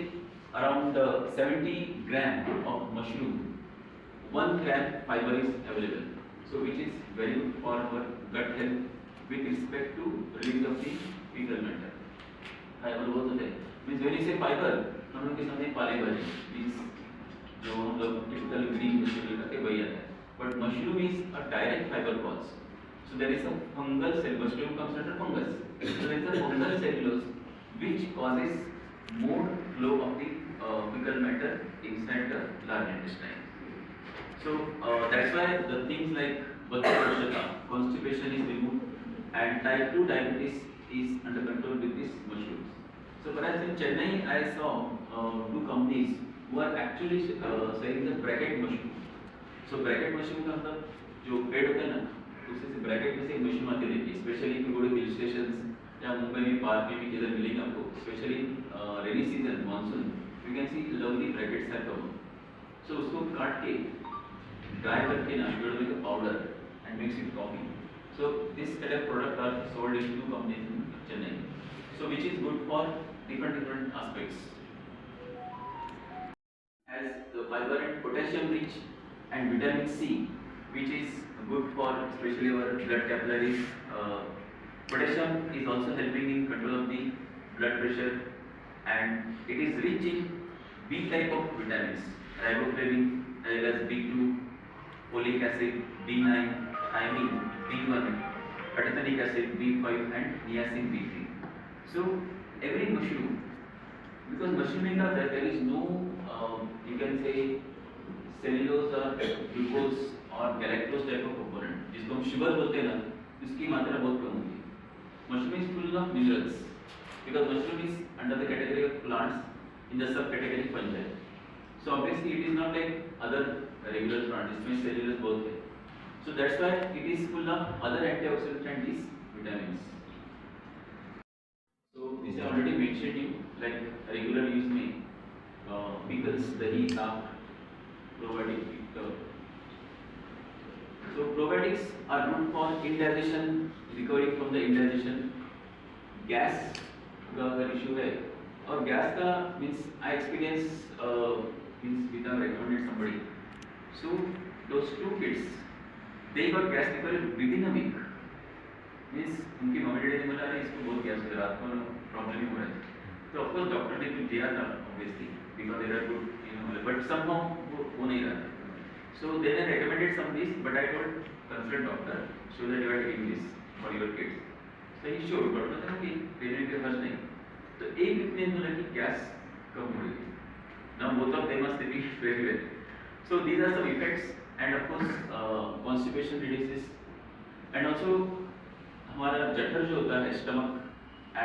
around 70 gram of mushroom, 1 gram fiber is available. So which is very good for our gut health with respect to release of the fecal matter. Fibre बहुत होते हैं. Means when you से fibre हम लोग के सामने पाले भाजी मीन्स जो हम लोग टिपिकल ग्रीन वेजिटेबल करते वही आता है, but mushroom is a direct fibre cause. So there is a fungal cell, mushroom comes under fungus, so there is a fungal cellulose which causes more flow of the fecal matter inside the large intestine. So that's why the things like blood pressure, constipation is removed, and type 2 diabetes is under control with these mushrooms. So perhaps in Chennai I saw 2 companies who are actually selling the bracket mushroom. So bracket mushroom का मतलब जो पेड़ होता है ना, उससे से bracket में से mushroom आती रहती है. Especially if you go to hill stations या मुंबई में पार्क में भी किधर मिलेंगे आपको, especially rainy season, monsoon, you can see lovely brackets are come. So उसको काट के dry करके ना you make a powder and mix with coffee. So this kind of product are sold in 2 companies in Chennai. So which is good for different aspects. As the fiber and potassium rich and vitamin C, which is good for especially our blood capillaries. Potassium is also helping in control of the blood pressure, and it is rich in B type of vitamins, riboflavin as well as B2, folic acid, B9, thiamine, B1, catechinic acid, B5 and niacin B3. So every mushroom, because mushrooming there is no you can say cellulose or glucose or galactose type of component, जिसको हम sugar बोलते हैं ना, इसकी मात्रा बहुत कम होती है. Mushroom is full of minerals because mushroom is under the category of plants in the subcategory fungi. So obviously it is not like other regular plants, इसमें cellulose बहुत है. So that's why it is full of other antioxidants and these vitamins. So this I already mentioned you, like regular use में pickles, dahi, saag, probiotic, So probiotics are good for indigestion, recovery from the indigestion, gas का अगर issue है और gas का means I experience means with I recommended somebody. So those two kids they got gas recovery within a week. Means उनकी mummy daddy ने बोला अरे इसको बहुत गैस हो रात को प्रॉब्लम ही हो रहा है. तो ऑफ कोर्स डॉक्टर ने कुछ दिया था obviously because there are good but somehow वो नहीं रहा. So then I recommended some this, but I told consult doctor, so that you are taking this for your kids. So he showed, but मतलब कि parent के पास नहीं. तो एक इतने बोला कि गैस कम हो रही है. Now both of them must be very well. So these are some effects, and of course constipation reduces, and also हमारा जठर जो होता है stomach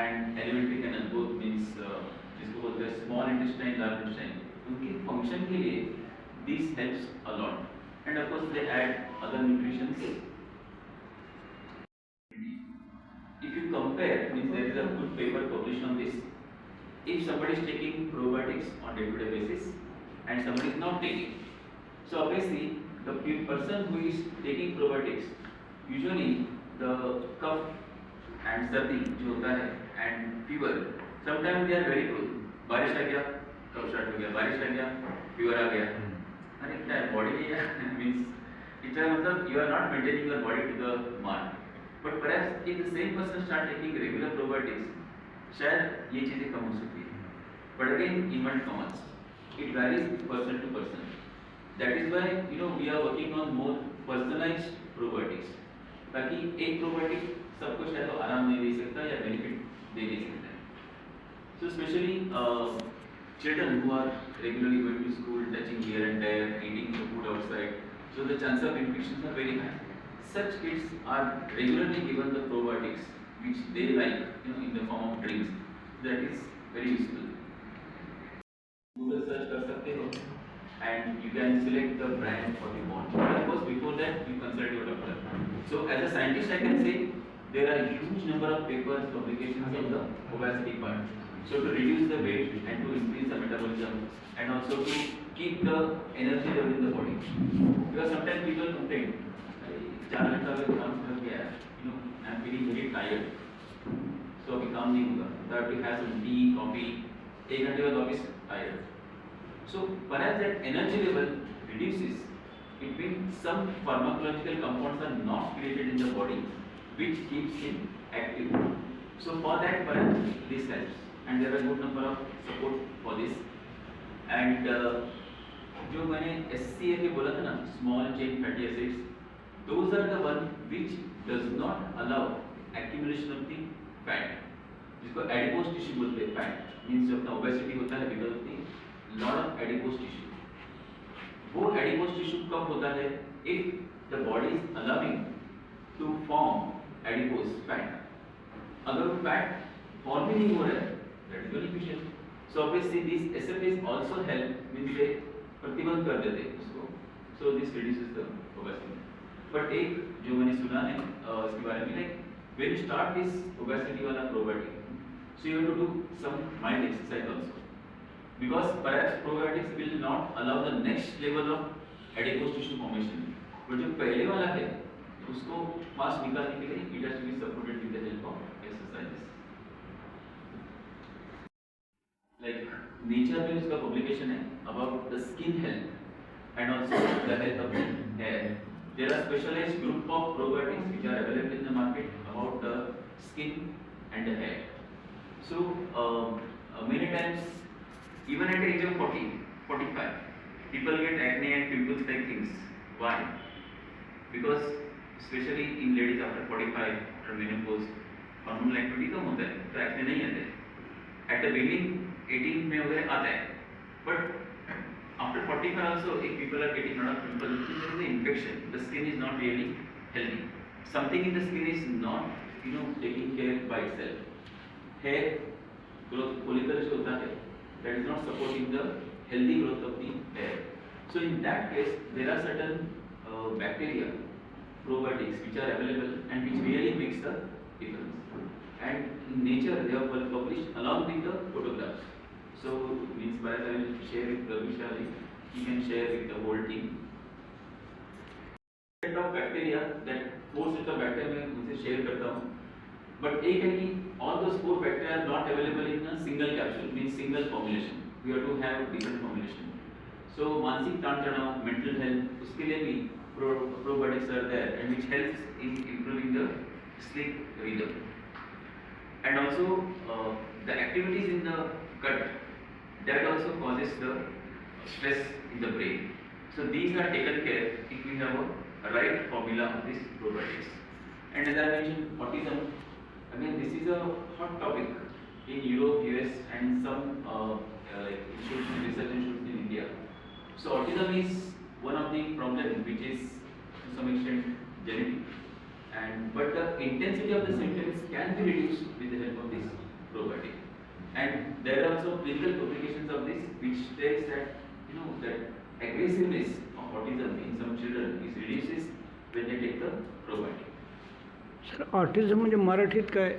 and alimentary canal both means जिसको बोलते हैं small intestine, large intestine, उनके function के लिए this helps a lot, and of course they add other nutritions. If you compare, means there is a good paper published on this. If somebody is taking probiotics on day-to-day basis and somebody is not taking, so obviously the person who is taking probiotics, usually the cough and सर्दी जो होता है and fever, sometimes they are very good. बारिश आ गया, cough start हो गया, बारिश आ गया, fever आ गया. अरे क्या body में means इतना मतलब you are not maintaining your body to the mark. But perhaps if the same person start taking regular probiotics, शायद ये चीजें कम हो सकती है. But again, even commons, it varies person to person. That is why we are working on more personalized probiotics. ताकि एक probiotic सबको शायद तो आराम नहीं दे सकता या benefit दे नहीं सकता. So especially children who are regularly going to school, touching here and there, eating the food outside, so the chance of infections are very high. Such kids are regularly given the probiotics which they like, in the form of drinks. That is very useful. Google search कर सकते हो, and you can select the brand what you want. But of course, before that, you consult your doctor. So as a scientist, I can say there are huge number of papers, publications on the obesity part. So to reduce the weight and to increase the metabolism and also to keep the energy level in the body. Because sometimes people complain, 4 घंटा में काम कर गया, I am feeling very tired. So अभी काम नहीं होगा. So I have to have some tea, coffee. 1 घंटे बाद office tired. So perhaps that energy level reduces. It means some pharmacological compounds are not created in the body, which keeps him active. So for that, perhaps this helps. And there are good number of support for this. And जो मैंने SCA के बोला था ना, small chain fatty acids, those are the one which does not allow accumulation of the fat, जिसको adipose tissue बोलते हैं. Fat means जो अपना obesity होता है because of the lot of adipose tissue. वो adipose tissue कब होता है? If the body is allowing to form adipose fat. अगर वो fat form ही नहीं हो रहा है, that is beneficial. So obviously these SFAs also help, means they प्रतिबंध कर देते हैं उसको. So this reduces the obesity. But एक जो मैंने सुना है इसके बारे में, like when you start this obesity वाला probiotic, so you have to do some mild exercise also, because perhaps probiotics will not allow the next level of adipose tissue formation. but जो पहले वाला है उसको फास्ट निकालने के लिए it has to be supported with the help of exercises. Like nature में उसका publication है about the skin health and also the health of the hair. There are specialized group of probiotics which are available in the market about the skin and the hair. So many times, even at the age of 40, 45, people get acne and pimples like things. Why? Because especially in ladies after 45, after menopause, hormonal activity कम होता है, तो acne नहीं आते. At the beginning, 18 में वगैरह आता है, but after 45 also, if people are getting a lot of pimples, there is an infection. The skin is not really healthy. Something in the skin is not, taking care by itself. Hair growth follicle जो होता है, that is not supporting the healthy growth of the hair. So in that case, there are certain bacteria, probiotics which are available and which really makes the difference. And in nature, they have published along with the photographs. So means by I will share with Vishali, he can share with the whole team. Set of bacteria that 4 set of bacteria मैं उनसे share करता हूँ but एक है कि all those 4 bacteria are not available in a single capsule means single formulation we have to have different formulation so मानसिक ताण तनाव मेंटल हेल्थ उसके लिए भी probiotics are there and which helps in improving the sleep rhythm and also the activities in the gut that also causes the stress in the brain. So these are taken care if we have a right formula of this probiotics. And as I mentioned, autism. Again, this is a hot topic in Europe, US, and some like institutions, research institutes in India. So autism is one of the problems which is to some extent genetic, and but the intensity of the symptoms can be reduced with the help of this probiotic. And there are also clinical publications of this which states that that aggressiveness of autism in some children is reduces when they take the probiotic. Sir autism म्हणजे मराठीत काय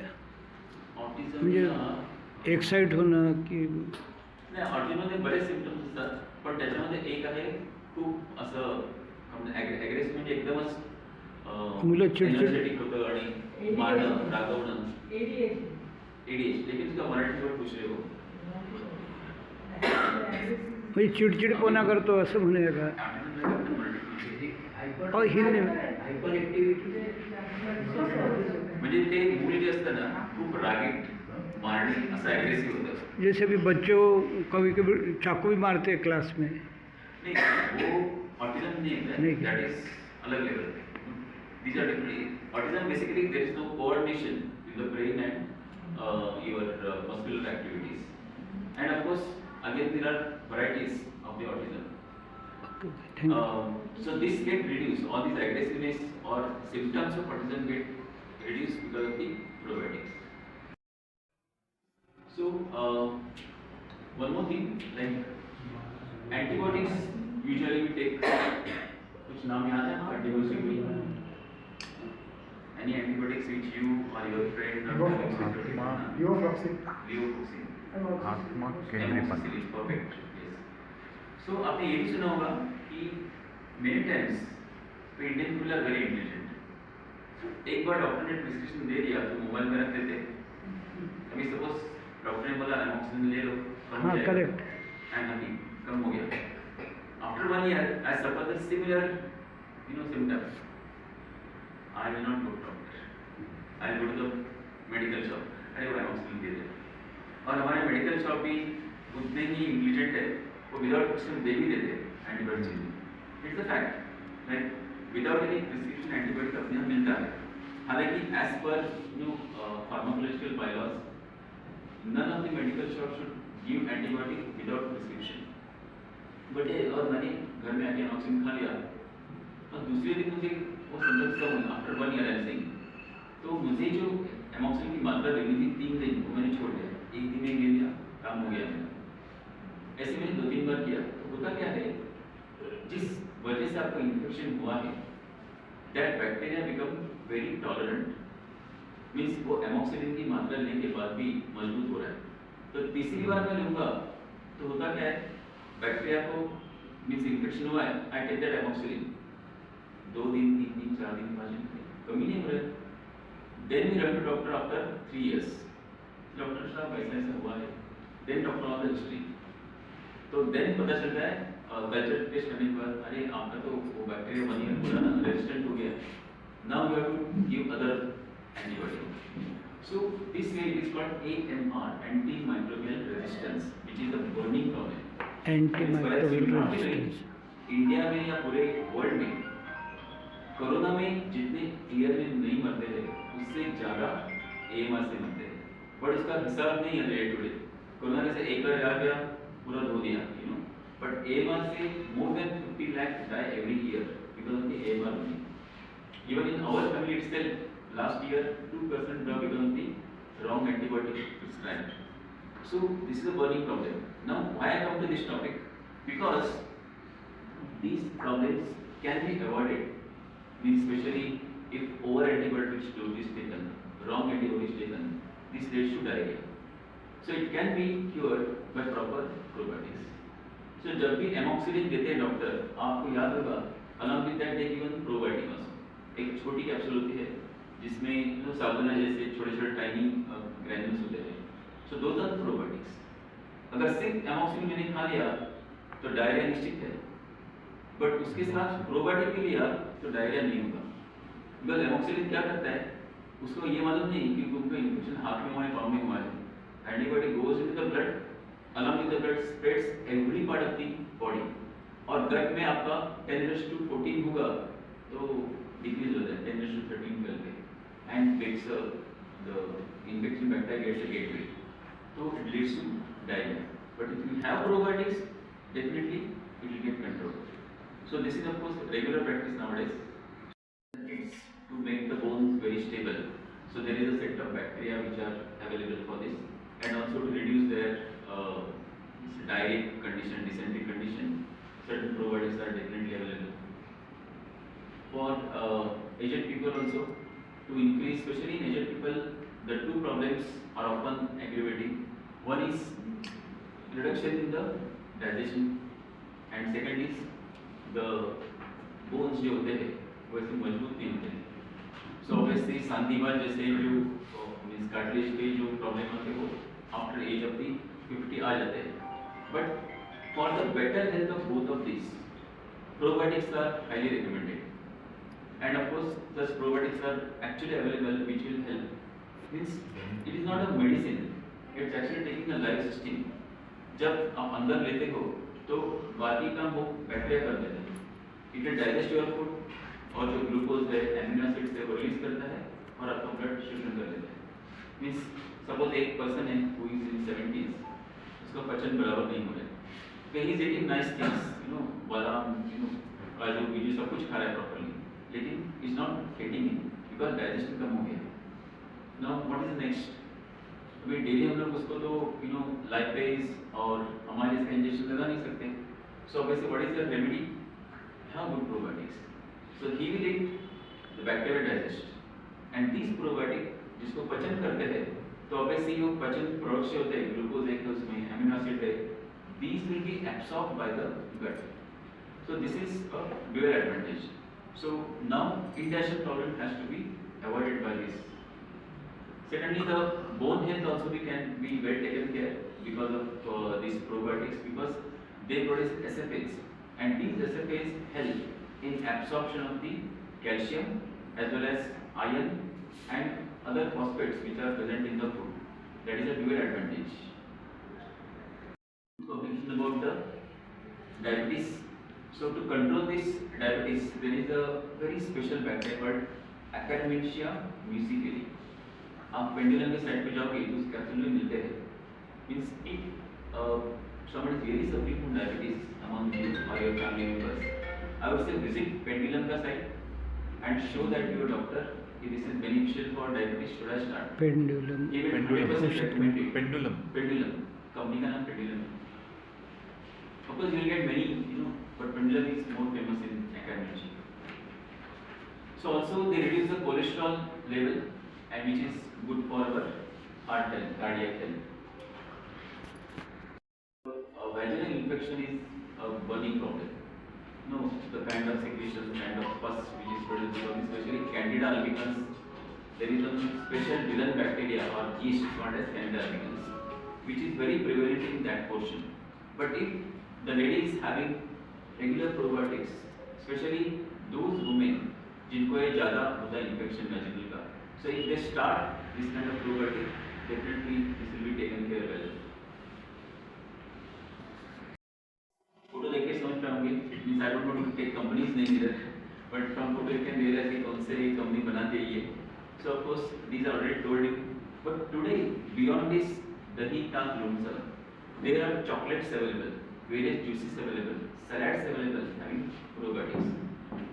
Autism म्हणजे excite होणं की नाही ऑटिझममध्ये बरेच symptoms असतात पण त्याच्यामध्ये एक आहे खूप असं ॲग्रेसिव्ह म्हणजे एकदमच मुलं चिडचिड एनर्जेटिक होतं आणि मारणं रागवणं ADHD लेकिन उसका मराठी वर्ड पूछ रहे हो म्हणजे चिडचिडपणा करतो असं म्हणूया का हिंदी म्हणजे ते मूल जे असतं ना खूप रागीट मारणे असं ॲग्रेसिव्ह होतं जैसे भी बच्चों कभी कभी चाकू भी मारते हैं क्लास में नहीं वो ऑटिज्म नहीं है नहीं। दैट इज अलग level these are different autism basically there is no coordination with the brain and your muscular activities and of course again there are varieties of the autism thank you so this get reduced all these aggressiveness or symptoms of autism get reduced because of the probiotics so one more thing like antibiotics usually we take कुछ नाम याद है antibiotics के any antibiotics which you or your friend or Levofloxacin. Levofloxacin आत्मा केंद्रीपन is perfect yes so आपने ये भी सुना होगा कि many times तो Indian people are very intelligent एक बार डॉक्टर ने प्रिस्क्रिप्शन दे दिया तो मोबाइल में रख देते अभी सपोज डॉक्टर ने बोला एमोक्सिलिन ले लो हाँ करेक्ट and अभी कम हो गया after 1 year I suffer the similar symptoms I will not go to doctor I will go to the medical shop अरे वो एमोक्सिलिन दे दे और हमारे मेडिकल शॉप भी उतने ही इंटेलिजेंट है वो विदाउट प्रिस्क्रिप्शन दे भी देते antibiotic it's a fact like without any prescription antibiotic अपने आप मिलता है हालांकि as per pharmacological bylaws none of the medical shop should give antibiotic without prescription but और मैंने घर में आके एमोक्सिलिन खा लिया और दूसरे दिन मुझे वो सिम्टम्स कम हुए आफ्टर 1 year एल्सिंग तो मुझे जो एमोक्सिलिन की मात्रा लेनी थी 3 दिन वो मैंने छोड़ दिया एक दिन में ले लिया काम हो गया मेरा ऐसे मैंने 2-3 बार किया तो होता क्या है जिस वजह से आपको इन्फेक्शन हुआ है that bacteria become very tolerant means वो एमोक्सिलिन की मात्रा लेने के बाद भी मजबूत हो रहा है तो तीसरी बार मैं लूँगा तो होता क्या है बैक्टीरिया को मीन्स इन्फेक्शन हुआ है आई टेक दैट एमोक्सिलिन 2 दिन 3 दिन 4 दिन 5 दिन कमी नहीं हो रहा है then we run to doctor after 3 years doctor साहब ऐसा ऐसा हुआ है then doctor on the history तो देन पता चलता है कल्चर टेस्ट करने के बाद अरे आपका तो वो बैक्टीरिया 1 year पुराना रेजिस्टेंट हो गया now you have to give other antibiotic so this way is called AMR antimicrobial resistance which is a burning problem antimicrobial resistance India में या पूरे वर्ल्ड में कोरोना में जितने ईयर में नहीं मरते थे उससे ज़्यादा AMR से मरते हैं बट उसका हिसाब नहीं है डे टू डे कोरोना जैसे एक बार आ गया पूरा धो दिया बट AMR से more than 50 lakh die every year because of the AMR only even in our family itself last year 2% died because of the wrong antibiotic prescribed so this is a burning problem now why I come to this topic because these problems can be avoided especially if over antibiotic dose is taken wrong antibiotic is taken this leads to diarrhea so it can be cured by proper probiotics so जब भी amoxicillin देते हैं doctor आपको याद होगा along with that they give probiotic also एक छोटी capsule होती है जिसमें साबुना जैसे छोटे छोटे टाइनी ग्रैन्यूल्स होते हैं. So those are probiotics. अगर सिर्फ एमॉक्सिलिन मैंने खा लिया तो डायरिया निश्चित है, बट उसके साथ प्रोबायोटिक भी लिया तो डायरिया नहीं होगा. बिकॉज एमॉक्सिलिन क्या करता है, उसको ये मालूम नहीं कि उनको इन्फेक्शन हाथ में हुआ है पाँव में हुआ है. Antibiotic goes in the blood, along with the blood spreads every part of the body. और गट में आपका 10^14 होगा तो डिक्रीज हो जाए 10^13 करके, and gets the infection bacteria gets a gateway, so it leads to diarrhea. But if you have probiotics, definitely it will get controlled. So this is of course regular practice nowadays. It's to make the bones very stable. So there is a set of bacteria which are available for this, and also to reduce their diarrheic condition, dysentery condition. Certain probiotics are definitely available. For aged people also, to increase, especially in aged people, the two problems are often aggravating. One is reduction in the digestion, and second is the bones जो होते हैं वैसे मजबूत नहीं होते हैं. So obviously संधिवात जैसे जो means cartilage के जो problem होते हैं वो after age of the 50 आ जाते हैं. But for the better health of both of these, probiotics are highly recommended. And of course, such probiotics are actually available which will help. Means it is not a medicine, it's actually taking a life system. जब आप अंदर लेते हो तो बाकी काम वो bacteria कर देते हैं. It will digest your food और जो ग्लूकोज है, एमिनो एसिड्स है वो रिलीज करता है और आपका ब्लड शोषण कर लेता है. Means सपोज एक पर्सन है who is in 70s, उसका पचन बराबर नहीं हो रहा है. He is eating nice things, बादाम, काजू, बीजू सब कुछ खा रहा है प्रॉपर्ली, लेकिन is not getting in because digestion कम हो गया. Now what is the next? अभी डेली हम लोग उसको तो लाइपेज और हमारे इसका इंजेक्शन लगा नहीं सकते. So obviously what is the remedy? Have good probiotics. So he will eat, the bacteria digest, and these probiotic जिसको पचन करते हैं तो obviously वो पचन प्रोडक्ट्स होते हैं, ग्लूकोज है उसमें, एमिनो एसिड है, these will be absorbed by the gut. So this is a dual advantage. So now indigestion problem has to be avoided by this. Secondly, the bone health also can be well taken care because of these probiotics, because they produce SFAs, and these SFAs help in absorption of the calcium as well as iron and other phosphates which are present in the food. That is a dual advantage. Talking about the diabetes. So to control this diabetes, there is a very special bacteria called Akkermansia muscipuli. आप pendulum के side पे जाओगे तो उस capsule में मिलते हैं. Means if someone is really suffering from diabetes among you or your family members, I would say visit pendulum का site and show that your doctor if this is beneficial for diabetes. Should I start? Pendulum. He will 100% recommend it. Pendulum. Pendulum. Company का नाम pendulum है. Of course, you will get many, but pendulum is more famous in Akkermansia. So also they reduce the cholesterol level, and which is good for our heart health, cardiac health. Vaginal infection is a burning problem. The kind of secretion, kind of pus which is produced because especially Candida albicans, there is a special villain bacteria or yeast called as Candida albicans, which is very prevalent in that portion. But if the lady is having regular probiotics, especially those women जिनको ये ज़्यादा होता है infection vaginal का, so if they start this kind of probiotic, definitely this will be taken care well. Photo देख के समझ पाओगे. Means I don't want to take companies name here, but from photo you can realise कि कौन से company बनाती है ये. So of course these are already told you, but today beyond this दही काक लोणचं, there are chocolates available, various juices available, salads available having probiotics.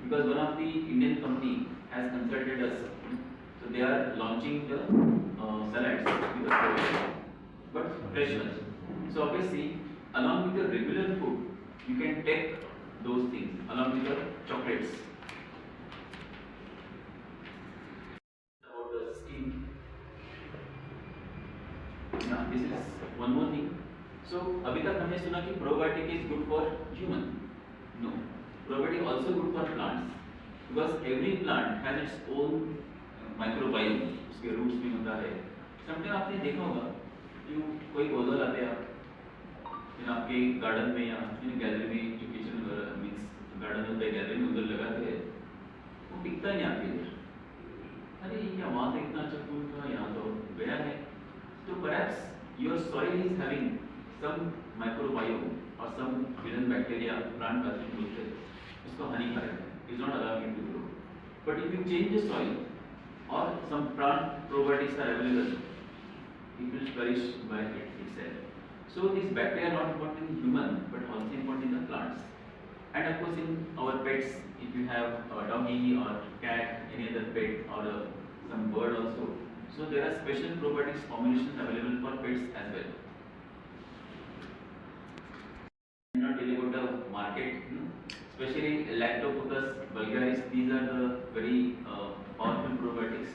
Because one of the Indian company has consulted us, so they are launching the salads with the probiotics, but fresh ones. So obviously, along with the regular food, you can take those things along with the chocolates. About the skin. Now this is one more thing. So अभी तक हमने सुना कि probiotic is good for human. No, probiotic also good for plants. Because every plant has its own microbiome, उसके roots में होता है। Sometime आपने देखा होगा कि कोई पौधा लाते हैं आप फिर आपके गार्डन में या गैलरी में, जो किचन मीन्स गार्डन होता है गैलरी में, उधर लगाते हैं, वो टिकता नहीं आपके इधर। अरे ये क्या, वहाँ तो इतना अच्छा फूल था, यहाँ तो गया है। तो perhaps your soil is having some microbiome or some hidden bacteria, plant pathogen बोलते हैं, उसको हानिकारक है, is not allowing to grow. But if you change the soil or some plant properties are available, it will flourish by itself. So these bacteria are not important in human, but also important in the plants. And of course in our pets, if you have a doggy or cat, any other pet or some bird also, so there are special properties formulations available for pets as well. I'm not telling about the market, especially Lactobacillus vulgaris. These are the very powerful properties.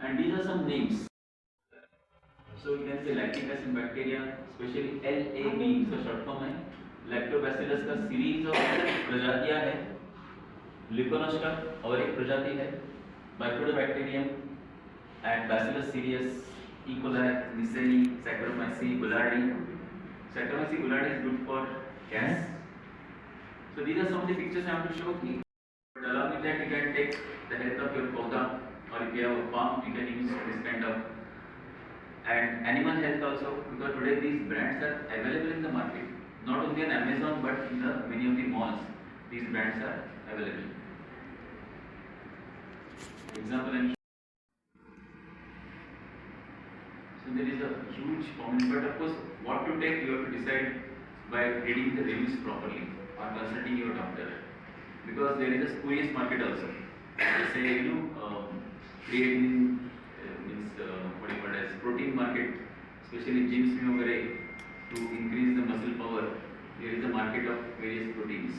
And these are some names. So you can say lactic acid bacteria, especially LAB, इसका short form है। Lactobacillus का series of प्रजातियां है। Leuconos का और एक प्रजाति है। Bifidobacterium and Bacillus cereus, E. coli, Neisseria, Saccharomyces boulardii. Saccharomyces boulardii is good for gas. So these are some of the pictures I want to show you. But along with that, you can take the health of your पौधा, or if you have a farm, you can use this kind of, and animal health also, because today these brands are available in the market, not only on Amazon but in the many of the malls. These brands are available. Example, so there is a huge formula, but of course, what to take you have to decide by reading the reviews properly or consulting your doctor, because there is a spurious market also. They say creating means what you call as protein market, especially gyms में वगैरह, to increase the muscle power. There is a market of various proteins,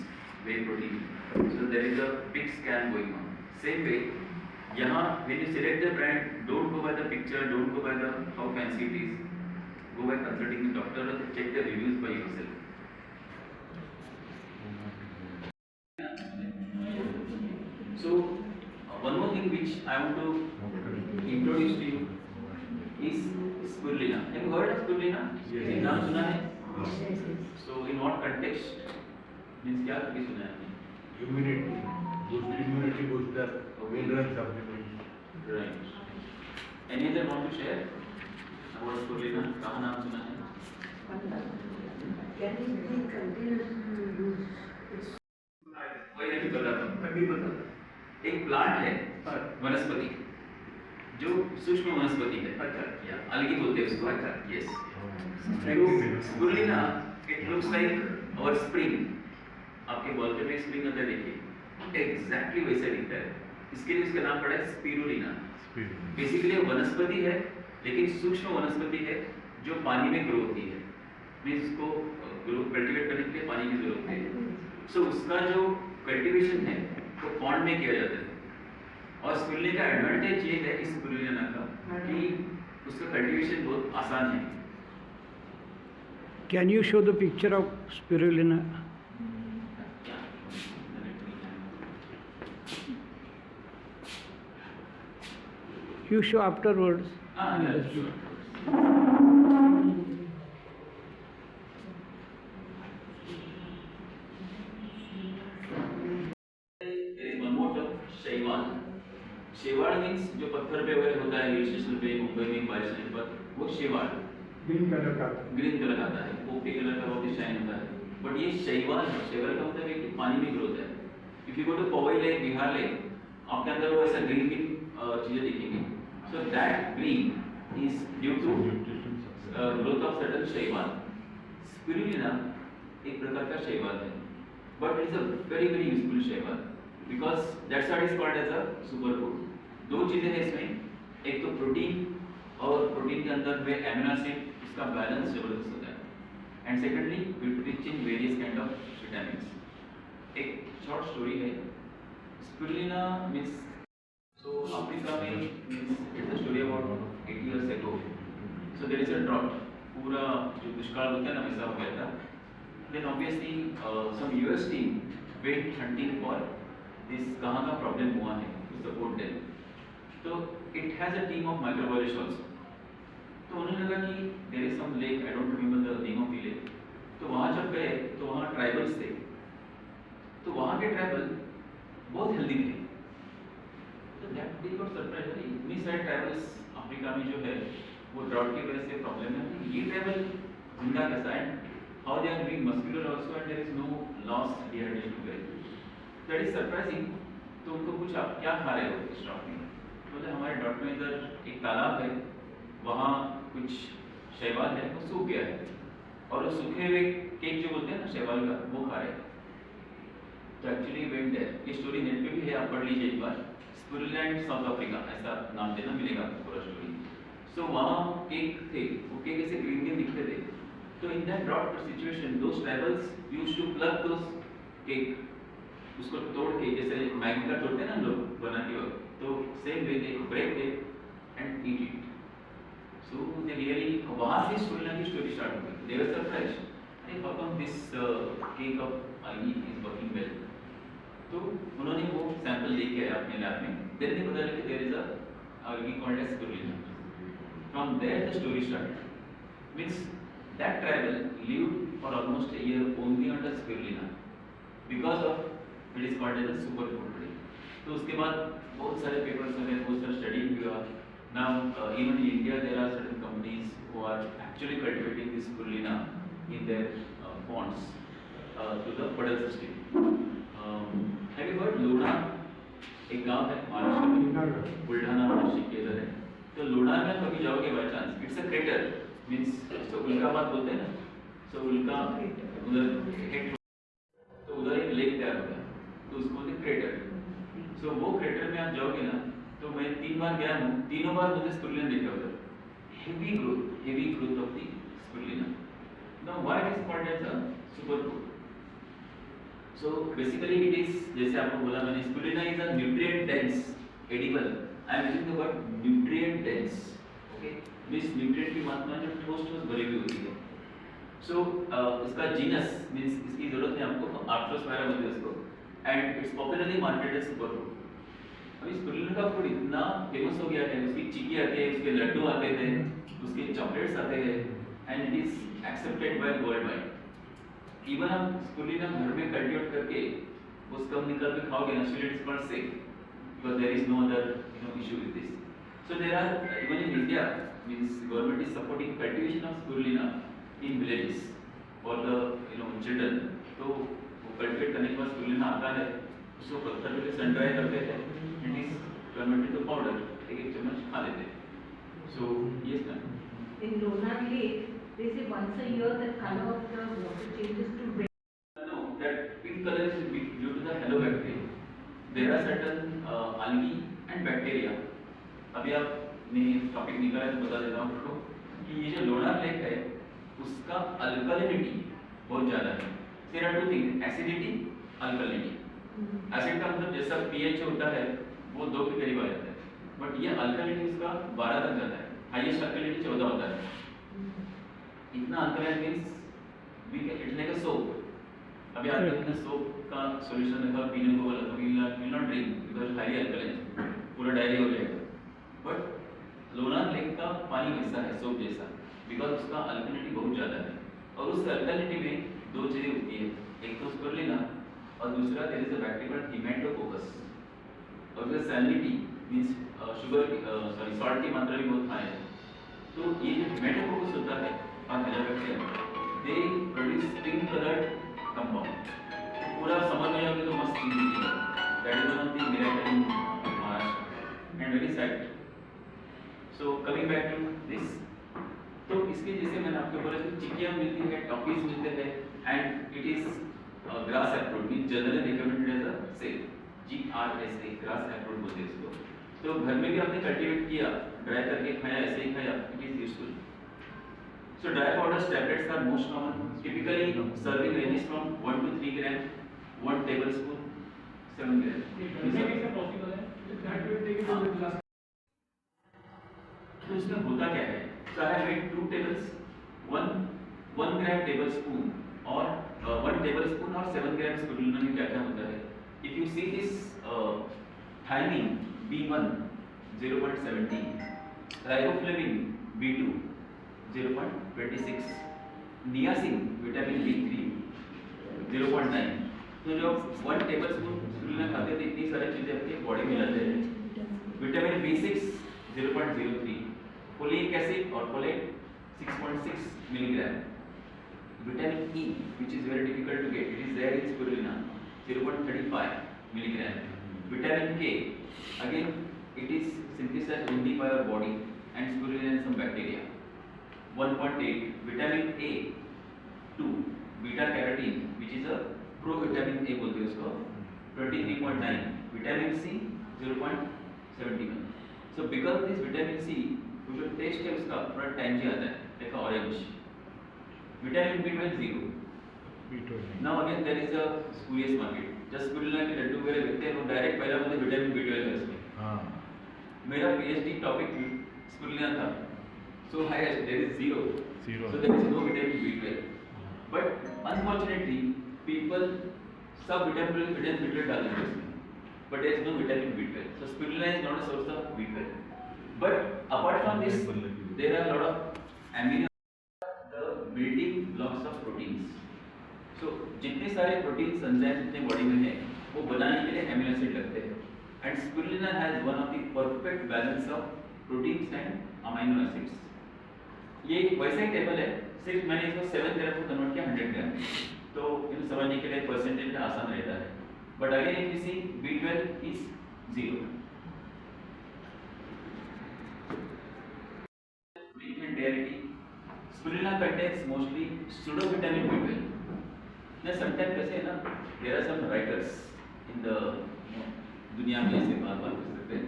whey protein. So there is a big scam going on. Same way, यहाँ when you select the brand, don't go by the picture, don't go by the how fancy it is. Go by consulting the doctor or check the reviews by yourself. So one more thing which I want to introduce to you is spirulina. Have you heard of spirulina? Yes. नाम सुना है? So in what context? Means क्या कभी सुना है आपने? immunity booster, mineral supplement. Right. Any other want to share about spirulina? कहाँ नाम सुना है? वही नहीं बताता हूँ। अभी बता। एक प्लांट है, वनस्पति, जो सूक्ष्म वनस्पति है। अच्छा। या अलगी बोलते हैं उसको। अच्छा। Yes. Spirulina, it looks like our spring. आपके बॉल में स्प्रिंग होता है, देखिए एग्जैक्टली वैसा दिखता है। इसके लिए उसका नाम पड़ा है स्पिरुलिना। बेसिकली वनस्पति है, लेकिन सूक्ष्म वनस्पति है जो पानी में ग्रो होती है। मीन्स उसको कल्टीवेट करने के लिए पानी की जरूरत है। सो उसका जो कल्टीवेशन है वो पॉन्ड में किया जाता है। और स्पिरुलिना का एडवांटेज ये है इस स्पिरुलिना का कि उसका कल्टीवेशन बहुत आसान है। Can you show the picture of spirulina? You show afterwards. Yeah, sure. There is one more term, शैवाल। शैवाल मीन्स जो पत्थर पे वगैरह होता है, हिल स्टेशन पे, मुंबई में बारिश होने पर वो शैवाल ग्रीन कलर का। ग्रीन कलर आता है, पोपटी कलर का बहुत ही शाइन होता है। बट ये शैवाल है। शैवाल का मतलब है कि पानी में ग्रोथ है। If you go to Powai lake, Vihar lake, आपके अंदर वो ऐसा ग्रीन ग्रीन चीजें दिखेंगी। So that green is due to growth of certain शैवाल। स्पिरुलिना एक प्रकार का शैवाल है, but it's a very very useful शैवाल, because that's what is called as a super food. दो चीजें हैं इसमें, एक तो प्रोटीन, और प्रोटीन के अंदर में एमिनो एसिड, इसका बैलेंस जबरदस्त होता है। And secondly rich in various kind of vitamins. एक शॉर्ट स्टोरी है। स्पिरुलिना मीन्स, सो अफ्रीका में means it's a story about 80 years ago. So there is a drought, पूरा जो दुष्काल होता है ना वैसा हो गया था। Then obviously some US team went hunting for this कहाँ का problem हुआ है to support them. तो it has a team of microbiologists also. तो उन्हें लगा कि there is some lake, I don't remember the name of the lake. तो वहाँ जब गए तो वहाँ ट्राइबल्स थे. तो वहाँ के ट्राइबल बहुत हेल्दी थे. तो that they got surprised कि इतनी सारे ट्राइबल्स अफ्रीका में जो है वो ड्राउट की वजह से प्रॉब्लम है. ये ट्राइबल जिंदा कैसा है? How they are being muscular also and there is no loss dehydration वगैरह. That is surprising. तो उनको पूछा क्या खा रहे हो इस ड्राउट में? बोले हमारे ड्राउट में इधर एक तालाब है, वहाँ कुछ शैवाल है, वो सूख गया है और वो सूखे हुए केक जो बोलते हैं ना शैवाल का, वो खा रहे हैं. तो एक्चुअली वेंट है, ये स्टोरी नेट पे भी है, आप पढ़ लीजिए एक बार. स्पिरुलिना साउथ अफ्रीका ऐसा नाम देना मिलेगा पूरा स्टोरी. सो वहाँ केक थे, वो केक ऐसे ग्रीन ग्रीन दिखते थे. तो in that drought situation those tribals used to plug those cake, उसको तोड़ के जैसे मैगी का तोड़ते हैं ना लोग बनाते वक्त, तो same way they break they and eat it. So they really वहाँ से स्पिरुलिना की स्टोरी स्टार्ट हो गई. दे वर सरप्राइज्ड, अरे how come this cake of algae is working well. तो उन्होंने वो सैंपल लेके आया अपने लैब में. देन दे पता लगा कि there is a algae called as spirulina. From there the story started. Means that tribal lived for almost a year only under spirulina because of it is called as a superfood today. तो उसके बाद बहुत सारे papers हुए, बहुत सारा study हुआ. Now even in India there are certain companies who are actually cultivating this spirulina in their ponds to the puddle system. Have you heard लोना? एक गांव है महाराष्ट्र में, बुल्ढाना नाशिक के इधर है. तो लोना में कभी जाओगे by chance, it's a crater. Means इसको उल्कापात बोलते हैं ना. सो उल्का उधर हिट, तो उधर एक लेक तैयार होता है, तो उसको बोलते हैं क्रेटर. सो वो क्रेटर में आप जाओगे ना, तो मैं 3 बार गया हूँ, तीनों बार मुझे स्पिरुलिना दिखा उधर. Heavy growth of the spirulina. Now why it is called as a superfood? So basically it is, जैसे आपको बोला मैंने, spirulina is a nutrient dense edible. I am using the word nutrient dense. Okay, means nutrient की मात्रा जो ठोस भरी हुई होती है. सो इसका जीनस मींस इसकी जरूरत है आपको, आर्थ्रोस्पायरा बोलते हैं इसको, and it's popularly marketed as superfood. अभी स्पिरुलिना का फूड इतना फेमस हो गया है, उसकी चिक्की आती है, उसके लड्डू आते थे, उसके चॉकलेट्स आते हैं, and it is accepted by world wide. Even आप स्पिरुलिना घर में कल्टीवेट करके उसका निकाल के खाओगे ना, still it's not safe because there is no other issue with this. So there are even in India, means government is supporting cultivation of spirulina in villages for the children. तो वो cultivate करने के बाद spirulina आता है, उसको पत्थर पे सन ड्राई करते हैं, it is converted to powder, एक चम्मच खा लेते हैं. So yes ma'am. In Lonar Lake, they say once a year the color of the water changes to red. No, that pink color is due to the halobacteria. There are certain algae and bacteria. अभी आपने topic निकाला है तो बता देता हूँ आपको कि ये जो लोनार लेक है उसका अल्कलिनिटी बहुत ज़्यादा है. There are two things, acidity, alkalinity. Acid का मतलब जैसा pH होता है वो 2 के करीब आ जाता है, बट ये अल्कलिनिटी उसका 12 तक जाता है. हाईएस्ट अल्कलिनिटी 14 होता है. इतना alkaline means we can it's like a soap. अभी आपने इतना सोप का सॉल्यूशन रखा पीने को बोला तो will not drink because highly alkaline, पूरा डायरिया हो जाएगा. बट लोनार लेक का पानी वैसा है, सोप जैसा, बिकॉज उसका अल्कलिनिटी बहुत ज़्यादा है. और उस अल्कलिनिटी में 2 चीज़ें होती है, एक तो स्पिरुलिना और दूसरा there is a bacteria called haematococcus. और उसका सैलिनिटी मींस शुगर सॉल्ट की मात्रा भी बहुत हाई है. तो ये जो हिमेटोकोकस होता है bacteria, they produce pink coloured compound. पूरा समझ में आओगे तो मस्त चीज है. That is one of the miracle in Maharashtra and very sad. So coming back to this, तो इसके जैसे मैंने आपको बोला कि चिकिया मिलती है, टॉफीज मिलते हैं, and it is GRAS approved, means generally recommended as a safe, GRSA, GRAS approved बोलते हैं इसको. तो घर में भी आपने कल्टीवेट किया, ड्राई करके खाया, ऐसे ही खाया, it is useful. So dry powders tablets are most common. Typically serving ranges from 1 to 3 gram, 1 tablespoon, 7 gram. कैसे पॉसिबल है? That will take it to the glass. तो इसमें होता क्या है? So I have made 2 tables, 1 gram tablespoon or 1 tablespoon or 7 grams spirulina में क्या क्या होता है? If you see this thiamine B1 0.17, riboflavin B2 0.26, niacin vitamin B3 0.9. तो जब 1 टेबलस्पून स्पिरुलिना खाते हैं तो इतनी सारी चीजें अपनी बॉडी में जाते हैं. विटामिन B6 0.03, फोलिक एसिड और folate 6.6 milligram. Vitamin E, which is very difficult to get, it is there in spirulina 0.35 milligram. Vitamin K, again it is synthesized only by our body and spirulina and some bacteria 1.8. Vitamin A 2, beta carotene, which is a provitamin A बोलते हैं उसको 23.9. Vitamin C 0.71. So because this vitamin C जो test है उसका थोड़ा tangy आता है, like orange. Vitamin B12 0. Now again there is a spurious market. जब स्पिरुलिना के लड्डू वगैरह बिकते हैं वो डायरेक्ट पहला बोलते विटामिन B12 है उसमें. हाँ. मेरा PhD टॉपिक स्पिरुलिना था. So highest there is 0. Zero. So there is no vitamin B12. But unfortunately people सब vitamin B12 डाल देते हैं उसमें. But there is no vitamin B12. So spirulina is not a source of B12. But apart from this, there are a lot of amino, the building blocks of proteins. So जितने सारे proteins enzymes अपने body में हैं, वो बनाने के लिए amino acid लगते हैं. And spirulina has one of the perfect balance of proteins and amino acids. ये वैसा ही टेबल है, सिर्फ मैंने इसको 7 ग्राम को कन्वर्ट किया 100 ग्राम. तो इनको समझने के लिए परसेंटेज में आसान रहता है. But again if you see B12 is 0. Reality, spirulina contains mostly pseudo-vitamin B12. Now sometimes कैसे है ना, there are some writers in the दुनिया में ऐसे बात कर सकते हैं.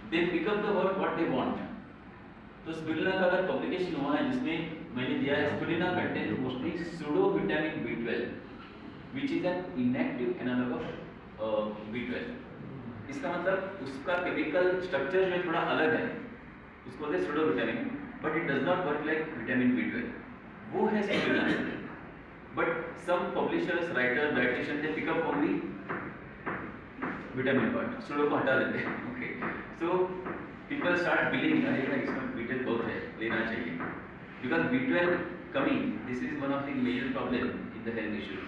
They pick up the word what they want. तो spirulina का अगर publication हुआ है जिसमें मैंने दिया है spirulina contains mostly pseudo-vitamin B12, which is an inactive analog of B12. इसका मतलब उसका chemical structure जो थोड़ा अलग है, उसको बोलते हैं pseudo-vitamin. But it does not work like vitamin B12. वो है spirulina. But some publishers, writers, dietitians they pick up only vitamin part. Pseudo को हटा देते हैं. Okay. So people start believing अरे इसमें B12 बहुत है, लेना चाहिए. Because B12 कमी, this is one of the major problem in the health issues.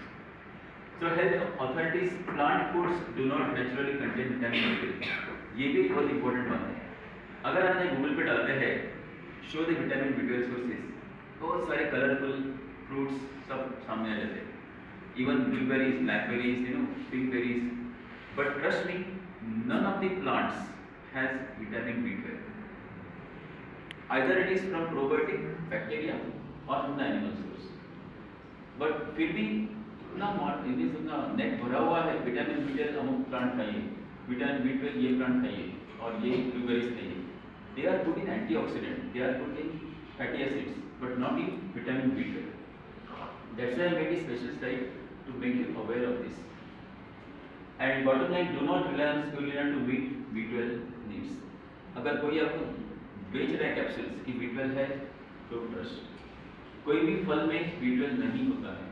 So health authorities, plant foods do not naturally contain vitamin B12. ये भी बहुत important बात है. अगर आपने गूगल पे डालते हैं show the vitamin B12 sources, बहुत सारे कलरफुल फ्रूट्स सब सामने आ जाते हैं. Even blueberries, blackberries, pink berries. But trust me, none of the plants has vitamin B12. Either it is from probiotic bacteria और from the animal source. But फिर भी इतना नेट भरा हुआ है विटामिन B12. अमुक प्लांट खाइए, विटामिन B12 ये प्लांट खाइए और ये ब्लूबेरीज खाइए. They are good in antioxidant, they are good in fatty acids, but not in vitamin B12. That's why I made a special slide to make you aware of this. And bottom line, do not rely on spirulina to meet B12 needs. अगर कोई आपको बेच रहा है capsules कि B12 है, don't trust. कोई भी फल में B12 नहीं होता है.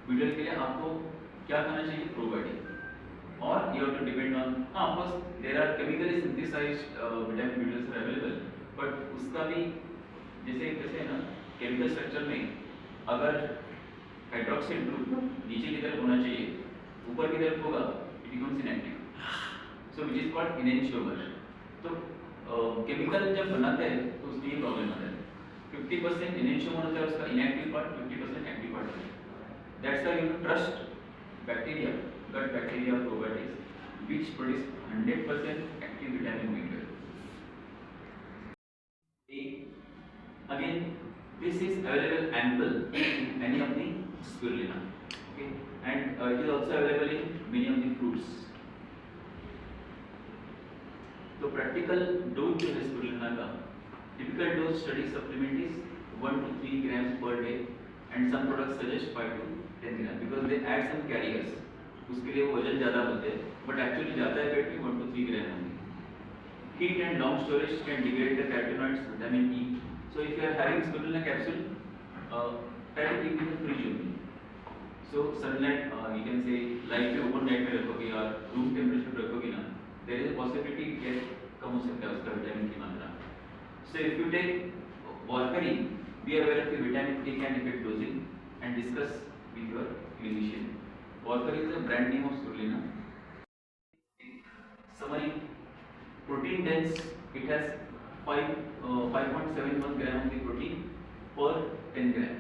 B12 के लिए आपको क्या करना चाहिए? Probiotic. Or you have to depend on, of course there are chemically synthesized vitamin B12 are available, but उसका भी जैसे है ना chemical structure में अगर हाइड्रोक्सिल ग्रुप नीचे की तरफ होना चाहिए, ऊपर की तरफ होगा, it becomes inactive. So which is called enantiomer. तो केमिकल जब बनाते हैं तो उसमें ये प्रॉब्लम आता है. 50% enantiomer होता है उसका inactive part, 50% active part होता है. That's why you trust bacteria, gut bacteria probiotics, which produce 100% active vitamin B12. Again, this is available ample in many of the spirulina. Okay, and it is also available in many of the fruits. So practical dose जो है spirulina का typical dose study supplement is 1 to 3 grams per day, and some products suggest 5 to 10 grams because they add some carriers. उसके लिए वो वजन ज़्यादा बोलते हैं, but actually जाता है पेट में 1 to 3 ग्राम होंगे. Heat and long storage can degrade the carotenoids, vitamin E. So if you are having spirulina capsule, try to keep it in the fridge only. So sunlight, you can say light पे open light पे रखोगे और room temperature पे रखोगे ना, there is a possibility कि कम हो सकता है उसका विटामिन की मात्रा. So if you take warfarin, be aware of the vitamin A can affect dosing and discuss with your clinician. Warfarin is a brand name of spirulina. Summary: protein dense. It has 5.71 gram of the protein per 10 gram.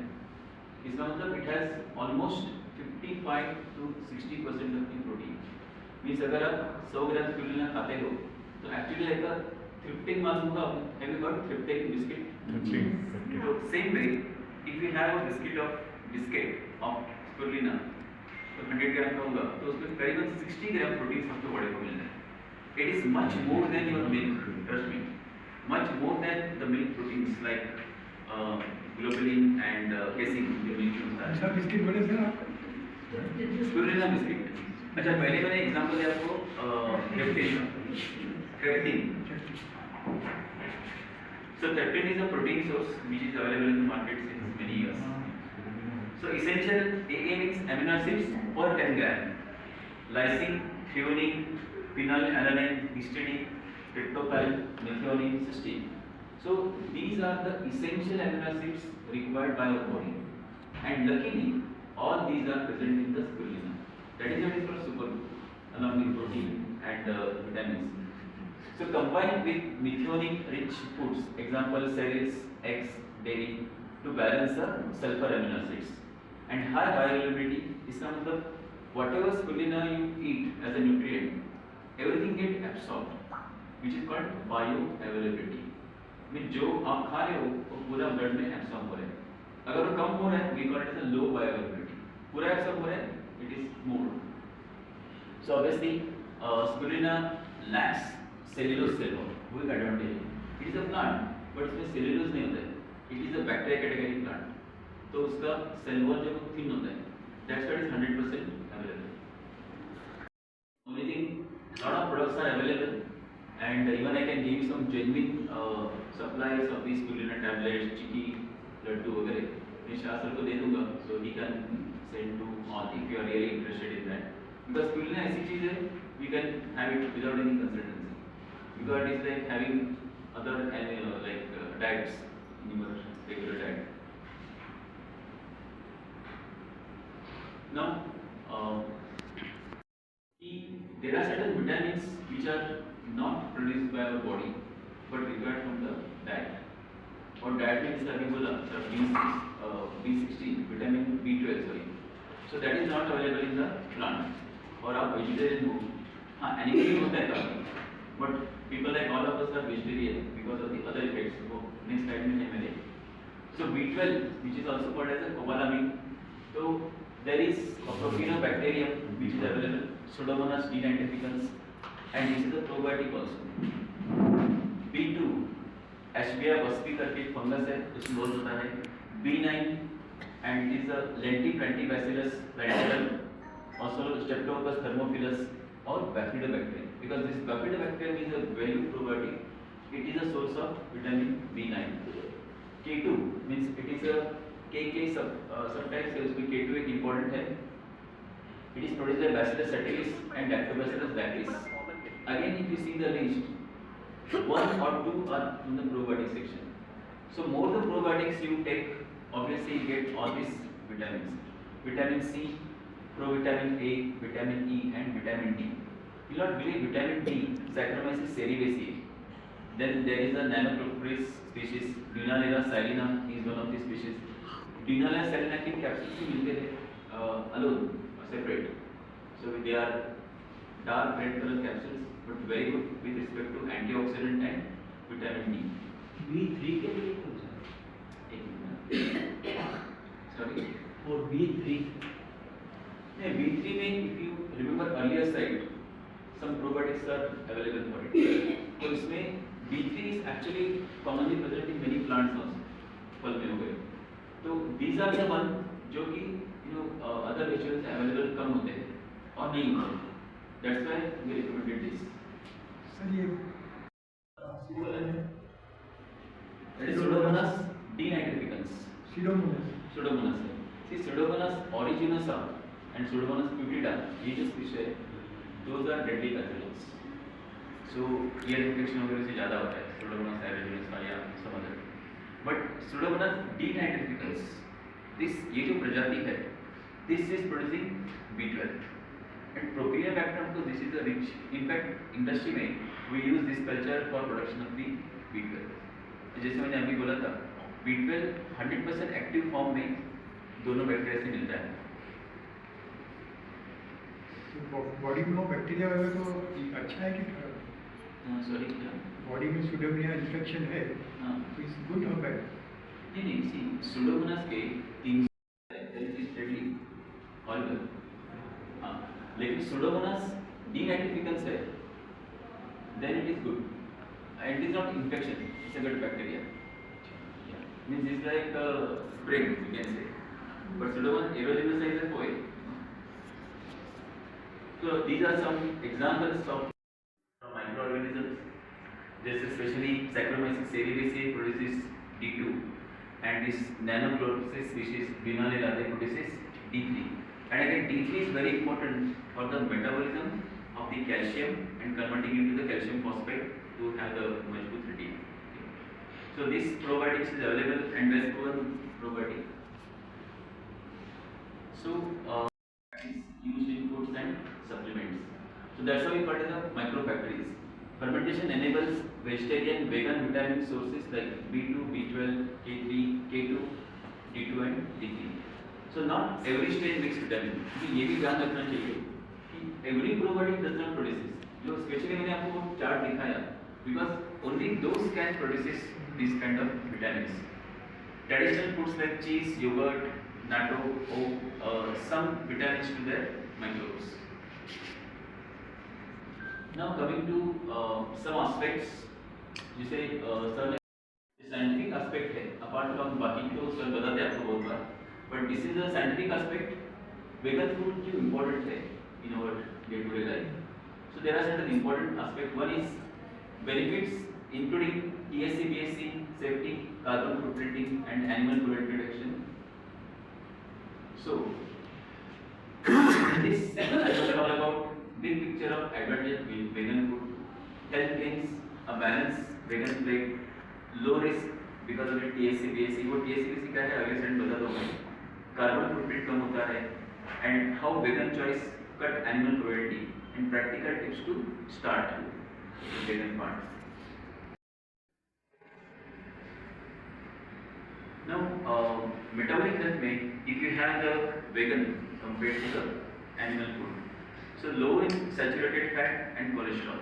इसका मतलब it has almost 55 to 60% of the protein. Means अगर आप 100 ग्राम spirulina खाते हो तो actually like a thrifting मालूम होगा. Have you heard thrifting biscuit? So same way, if you have a biscuit of spirulina, तो 100 ग्राम का होगा तो उसमें करीबन 60 ग्राम प्रोटीन आपको बॉडी को मिल रहा है. It is much more than your milk, trust me. Much more than the milk proteins like globulin and casein. जो milk में होता है. अच्छा बिस्किट बड़े से ना स्पिरुलिना बिस्किट. अच्छा पहले मैंने एग्जांपल दिया आपको tryptin. So tryptin is a protein source which is available in the market since many years. So essential AA means amino acids per 10 gram. Lysine, threonine, phenylalanine, histidine, tryptophan, methionine, cysteine. So these are the essential amino acids required by our body, and luckily all these are present in the spirulina. That is why it is called superfood along with protein and vitamins. So combined with methionine-rich foods, example cereals, eggs, dairy, to balance the sulfur amino acids and high bioavailability. इसका मतलब whatever spirulina you eat as a nutrient, everything get absorbed, which is called bioavailability. Mean जो आप खा रहे हो वो पूरा blood में एब्सॉर्ब हो रहा है. अगर वो कम हो रहा है we call it as low bioavailability. पूरा एब्सॉर्ब हो रहा है it is more. So obviously spirulina lacks cellulose cell wall. वो एक एडवांटेज है. It is a plant but इसमें सेल्यूलोज नहीं होता है. It is a bacteria category plant. तो उसका सेल वॉल जो थिन होता है. That's why it is 100% available. Only thing lot of products are available and even I can give you some genuine suppliers of these spirulina tablets, chicky, laddu वगैरह. मैं शास्त्र को दे दूँगा, so he can send to all if you are really interested in that. Because spirulina ऐसी चीज़ है, we can have it without any consultancy. Because it is like having other diets in your regular diet. Now, there are certain vitamins which are not produced by our body but required from the diet. और diet में जैसा अभी बोला sir B16 vitamin B12 sorry. So that is not available in the plant. और आप vegetarian हो, हाँ animal भी होता है काफी, but people like all of us are vegetarian because of the other effects. वो next slide में है मेरे. So B12 which is also called as a cobalamin. So there is a propionobacterium which is available, Pseudomonas d-nitrificans, and this is a probiotic also. B2 Ashbia busby करके fungus है, उसमें बहुत होता है. B9 and it is a Lentipantibacillus plantarum, also Streptococcus thermophilus or Bifidobacterium. Because this Bifidobacterium is a very good probiotic. It is a source of vitamin B9. K2 means it is a KK subtypes है, उसमें K2 एक important है. It is produced by Bacillus subtilis and Lactobacillus bacillus. Again, if you see the list, 1 or 2 are in the probiotic section. So more the probiotics you take, obviously you get all these vitamins. Vitamin C, provitamin A, vitamin E and vitamin D. You will not believe vitamin D, Saccharomyces cerevisiae. Then there is a Nanochlorophyllus species, Dunalera salina is one of the species. Dunalera salina के capsules भी मिलते हैं alone, separate. So they are dark red color capsules, but very good with respect to antioxidant and vitamin D. B3 के लिए कौन सा? एक minute. Sorry. और B3 नहीं B3 में if you remember earlier slide, some probiotics are available for it. तो इसमें B3 is actually commonly present in many plants also. फल में हो गए. तो these are the one जो कि other vegetables available कम होते हैं और नहीं होते. That's why we recommended this. Sir ये That is Pseudomonas d-nitrificans. Pseudomonas Pseudomonas है. See, Pseudomonas aeruginosa and Pseudomonas putida, ये जो species है, those are deadly pathogens. So ear infection वगैरह से ज़्यादा होता है Pseudomonas aeruginosa या some other. But Pseudomonas denitrificans, this ये जो प्रजाति है, this is producing B12. And Propionibacterium, so this is a rich. In fact, industry में we use this culture for production of the B12. जैसे मैंने अभी बोला था, B12 100% एक्टिव फॉर्म में दोनों बैक्टीरिया से मिलता है. बॉडी में बैक्टीरिया वगैरह तो अच्छा है कि खराब? सॉरी क्या? बॉडी में सुडोमोनिया इन्फेक्शन है तो इट्स गुड और बैड? नहीं सी सुडोमोनास के 3 डेडली हॉरिबल. हाँ, लेकिन सुडोमोनास डीनाइट्रिफिकेंस है, then it is good. It is not infection, it's a good bacteria. Yeah. Means it's like a spring, you can say. But Pseudomonas aeruginosa is a coil. So these are some examples of microorganisms. This especially Saccharomyces cerevisiae produces D2, and this nanochlorosis species Vinolella produces D3. And again, D3 is very important for the metabolism of the calcium and converting into the calcium phosphate to have the majboot. So this probiotics is available and well proven probiotic. So is used in foods and supplements. So that's why we call it the microfactories. Fermentation enables vegetarian, vegan vitamin sources like B2, B12, K3, K2, D2 and D3. So not every strain makes vitamin. ये भी ध्यान रखना चाहिए कि every probiotic does not produces. जो specially मैंने आपको chart दिखाया, because only those can produces this kind of vitamins. Traditional foods like cheese, yogurt, natto owe some vitamins to their microbes. Now coming to some aspects, जिसे sir scientific aspect है, apart from बाकी तो sir बताते हैं आपको बहुत बार, but this is a scientific aspect. Vegan food क्यों important है in our day-to-day life? So there are certain important aspects. One is benefits including TSC, BSC, safety, carbon footprinting and animal cruelty reduction. So this I will talk about big picture of advantage with vegan food. Health gains, a balanced vegan plate, low risk because of the TSC, BSC. वो TSC, BSC क्या है अगले send बता दूँगा. Carbon footprint कम होता है and how vegan choice cut animal cruelty and practical tips to start the vegan part. Now, metabolic health में if you have the vegan compared to the animal food, so low in saturated fat and cholesterol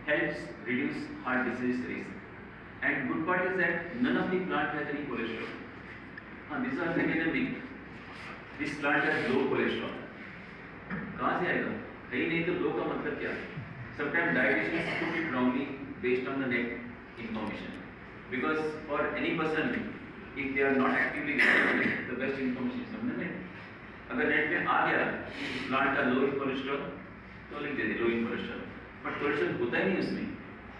helps reduce heart disease risk. And good part is that none of the plant has any cholesterol. This is again a myth. This plant has low cholesterol. कहाँ से आएगा? कहीं नहीं तो low का मतलब क्या? Sometimes dietitians put it wrongly based on the net information. Because for any person, if they are not actively getting the best information is समझ में. अगर नेट में आ गया प्लांट का लो इन कोलेस्ट्रॉल तो लिख देते लो इन कोलेस्ट्रॉल, बट कोलेस्ट्रॉल होता ही नहीं उसमें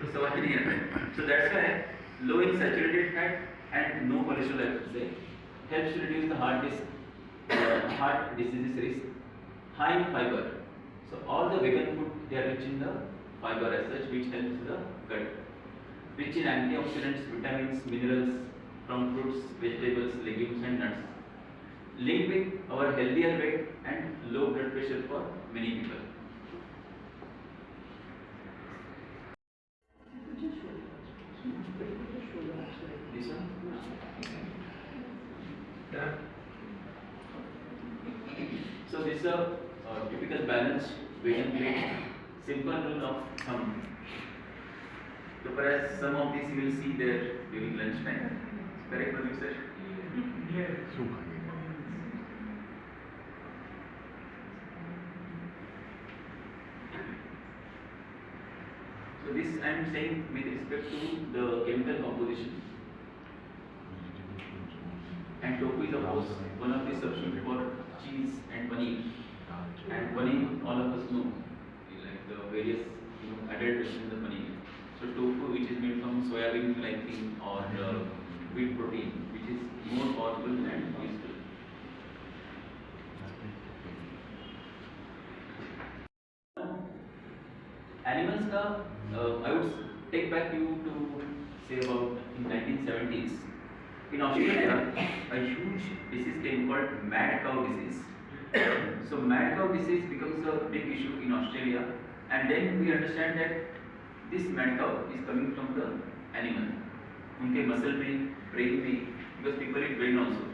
तो सवाल ही नहीं आता है. So that's why low in saturated fat and no cholesterol I should say helps reduce the heart disease risk. High in fiber, so all the vegan food they are rich in the fiber as such, which helps the gut. Rich in antioxidants, vitamins, minerals from fruits, vegetables, legumes and nuts. Linked with our healthier weight and low blood pressure for many people. This one? So this is a typical balanced vegan plate. Simple rule of thumb. So perhaps some of these you will see there during lunch time. Correct, Pradeep sir? सूखा So this I am saying with respect to the chemical composition. And tofu is of course one of the substitute for cheese and paneer. And paneer, all of us know, like the various adulteration in the paneer. So tofu, which is made from soybean glycine or wheat protein, which is more powerful and useful. animals का I would take back you to say about in 1970s. In Australia, a huge disease came called mad cow disease. So mad cow disease becomes a big issue in Australia, and then we understand that this mad cow is coming from the animal. उनके muscle में, brain में, because people eat brain also.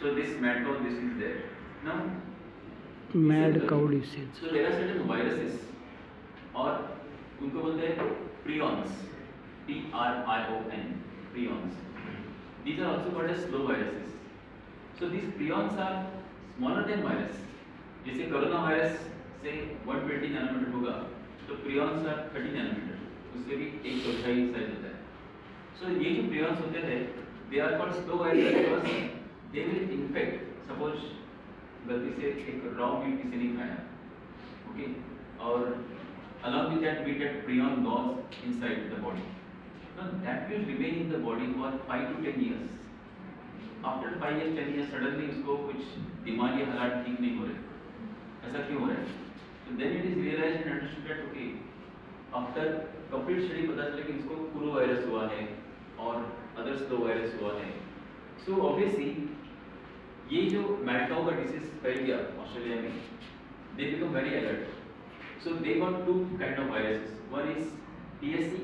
So this mad cow disease is there. Now, mad cow disease. so there are certain viruses, और उनको बोलते हैं prions, P-R-I-O-N, prions. These are also called as slow viruses. So these prions are smaller than virus. जैसे corona virus से 120 nanometre होगा, तो prions are 30 nanometre, उससे भी एक चौथाई साइज होता है. So ये जो prions होते हैं, they are called slow viruses because they will infect. Suppose गलती से एक raw meat किसी ने खाया, okay, और along with that meat that prion goes inside the body. Now that will remain in the body for 5 to 10 years. After 5 years, 10 years, suddenly उसको कुछ दिमागी हालात ठीक नहीं हो रहे. ऐसा क्यों हो रहा है? So then it is realized and understood that okay, after complete study पता चला कि इसको कुरो वायरस हुआ है और other slow वायरस हुआ है. So obviously ये जो mad cow का disease फैल गया ऑस्ट्रेलिया में, they become very alert. So they got two kind of viruses. One is TSC,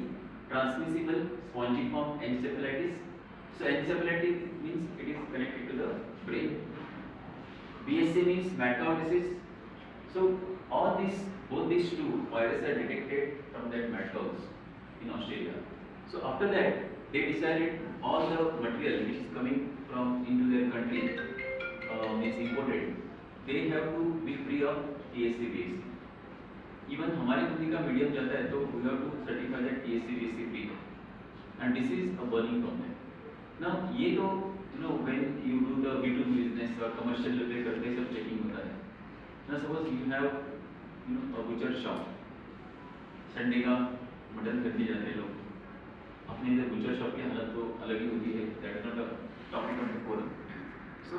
transmissible spongiform encephalitis. So encephalitis means it is connected to the brain. BSC means mad cow disease. So all these, both these two viruses are detected from that mad cows in Australia. So after that, they decided all the material which is coming from into their country is imported. They have to be free of TSC BSC. Even हमारी company का medium जाता है तो we have to certify that TSC BSC free है. And this is a burning problem. Now ये तो when you do the B2B business or commercial level करते सब checking होता है. Now suppose you have a butcher shop. Sunday का mutton खरीदने जाते हैं लोग. अपने इधर butcher shop की हालत तो अलग ही होती है. That is not a topic of the forum. So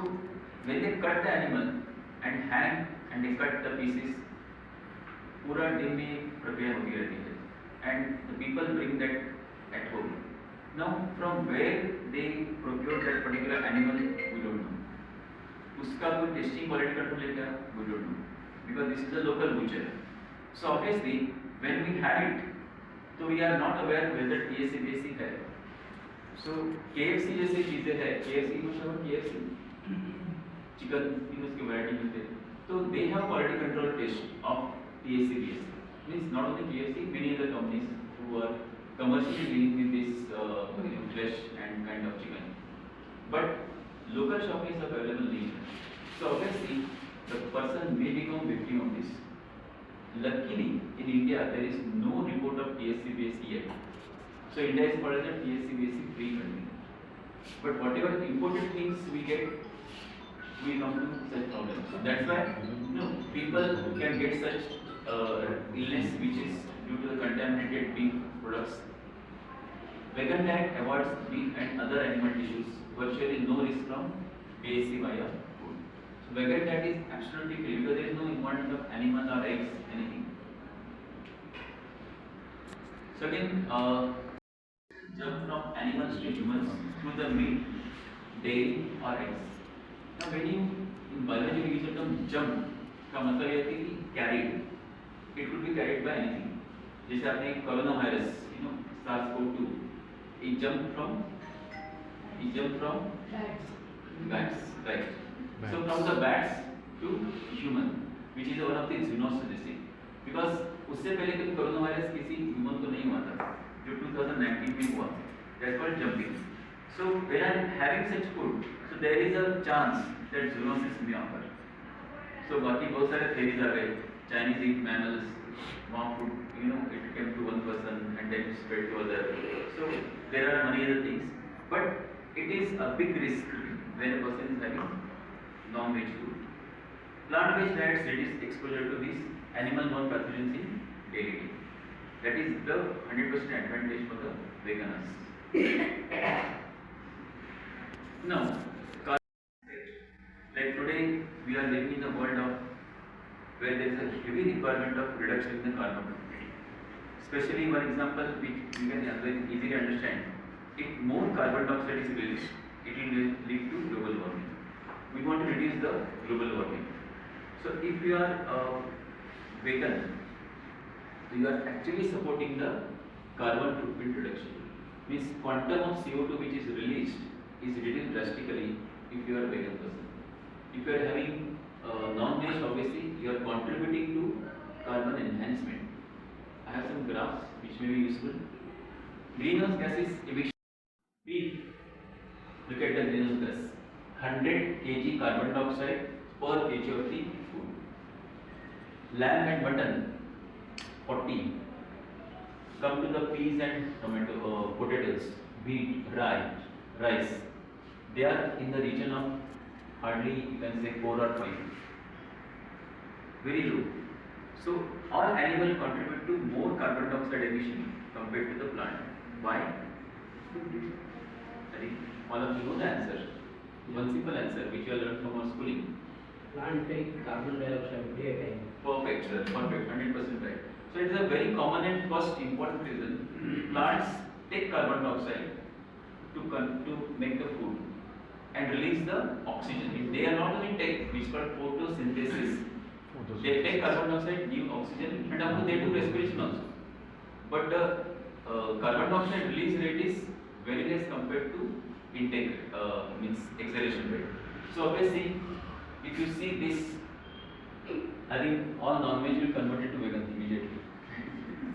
when they cut the animal and hang and they cut the pieces, पूरा दिन में प्रक्रिया होती रहती है. And the people bring that at home. Now from where they procure that particular animal, we don't know. उसका कोई testing quality control है क्या? We don't know. Because this is a local butcher. So obviously when we have it, तो we are not aware whether TSC BSC है. So KFC जैसी चीजें है, KFC मतलब KFC चिकन उसकी वैरायटी मिलते हैं, तो they have quality control test of TSC BSC. Means not only KFC, many other companies who are commercially dealing with this flesh and kind of chicken. But local shop is available नहीं है. So obviously the person may become victim of this. Luckily in India there is no report of TSC BSC yet. So India is called as a TSC BSC free country. But whatever imported things we get, we come to such problems. So that's why people can get such illness which is due to the contaminated beef products. Vegan diet avoids beef and other animal tissues, virtually no risk from BSC via food. So vegan diet is absolutely free because there is no involvement of animal or eggs, anything. Second, jump from animals to humans through the meat, dairy or eggs. Now when you in biology we use the term jump, का मतलब ये है कि carried. It could be carried by anything. जैसे आपने corona virus, SARS-CoV-2, it jumped from bats, right? So from the bats to human, which is one of the zoonosis disease. Because उससे पहले कभी कोरोना वायरस किसी human को नहीं हुआ था, जो 2019 में हुआ. That's called jumping. So when I am having such food, so there is a chance that zoonosis may occur. So बाकी बहुत सारे theories आ गए. Chinese eat mammals, one food, it came to one person and then spread to other. So there are many other things, but it is a big risk when a person is having non-veg food. Plant-based diets reduce exposure to these animal-borne pathogens in daily life. That is the 100% advantage for the veganers. Now, like today we are living in a world of where there is a heavy requirement of reduction in the carbon footprint. especially one example which you can very easily understand. If more carbon dioxide is released, it will lead to global warming. We want to reduce the global warming. So if you are vegan, you are actually supporting the carbon footprint reduction. Means quantum of CO2 which is released is reduced drastically if you are a vegan person. If you are having non-veg, obviously you are contributing to carbon enhancement. I have some graphs which may be useful. Greenhouse gases emission. Beef. Look at the greenhouse gas. 100 kg carbon dioxide per kg of the food. Lamb and mutton, 40. Come to the peas and potatoes, wheat, rice. They are in the region of hardly, you can say, 4 or 5. Very low. So all animals contribute to more carbon dioxide emission compared to the plant. Why? I think all of you know the answer. One simple answer which you have learned from our schooling. Plant take carbon dioxide day time. Perfect, sir. Perfect. 100% right. So it is a very common and first important reason. Plants take carbon dioxide to make the food and release the oxygen. They are not only take, which is called photosynthesis. They take carbon dioxide, give oxygen, and after they do respiration also. But the carbon dioxide release rate is very less compared to intake, means exhalation rate. So obviously, if you see this, I think all non-veg will convert it to vegan immediately.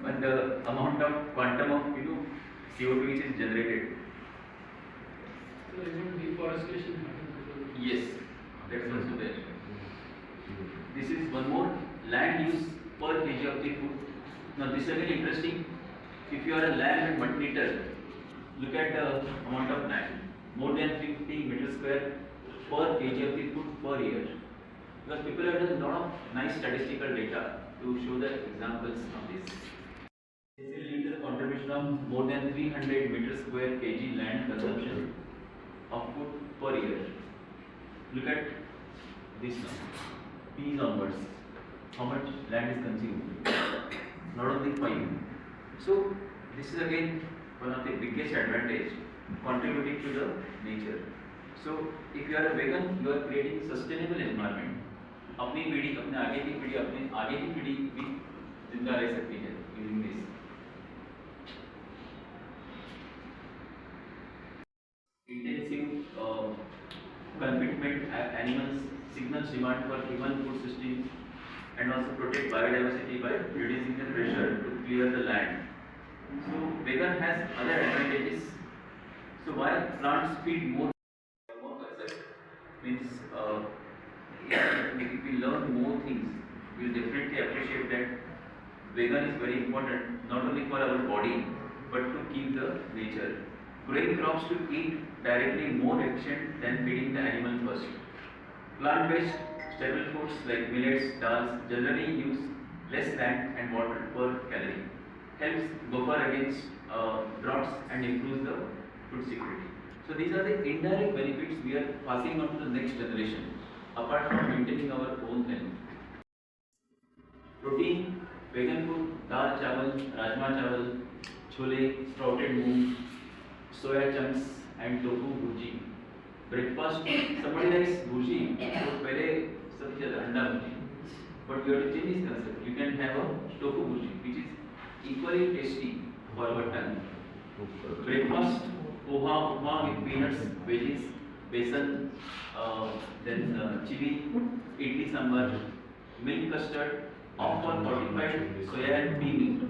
But the amount of quantum of CO2 which is generated. So even deforestation happens. Yes, that's also there. This is one more land use per kg of the food. Now this is very interesting. If you are a lamb and mutton eater, look at the amount of land. More than 50 meters square per kg of the food per year. Because people have done a lot of nice statistical data to show the examples of this. This will lead to the contribution of more than 300 meters square kg land consumption of food per year. Look at this now. Peas onwards. How much land is consumed? Not only 5. So this is again one of the biggest advantage contributing to the nature. So if you are a vegan, you are creating sustainable environment. अपनी पीढ़ी, अपने आगे की पीढ़ी, अपने आगे की पीढ़ी भी जिंदा रह सकती है using this. Intensive confinement animals signals demand for human food system and also protect biodiversity by reducing the pressure to clear the land. So vegan has other advantages. So while plants feed more concept means if we learn more things, we will definitely appreciate that vegan is very important not only for our body but to keep the nature. Growing crops to eat directly more efficient than feeding the animal first. Plant-based staple foods like millets, dals generally use less land and water per calorie. Helps buffer against droughts and improves the food security. So these are the indirect benefits we are passing on to the next generation, apart from maintaining our own health. Protein, vegan food, dal chawal, rajma chawal, chole, sprouted moong, soya chunks and tofu bhurji. Breakfast, somebody likes bhurji, so pehle sabse zyada anda bhurji. But you have to change this concept. You can have a tofu bhurji, which is equally tasty for our tongue. Breakfast, poha, upma with peanuts, veggies, besan, then chili, idli sambar, milk custard, offer fortified soya and pea milk.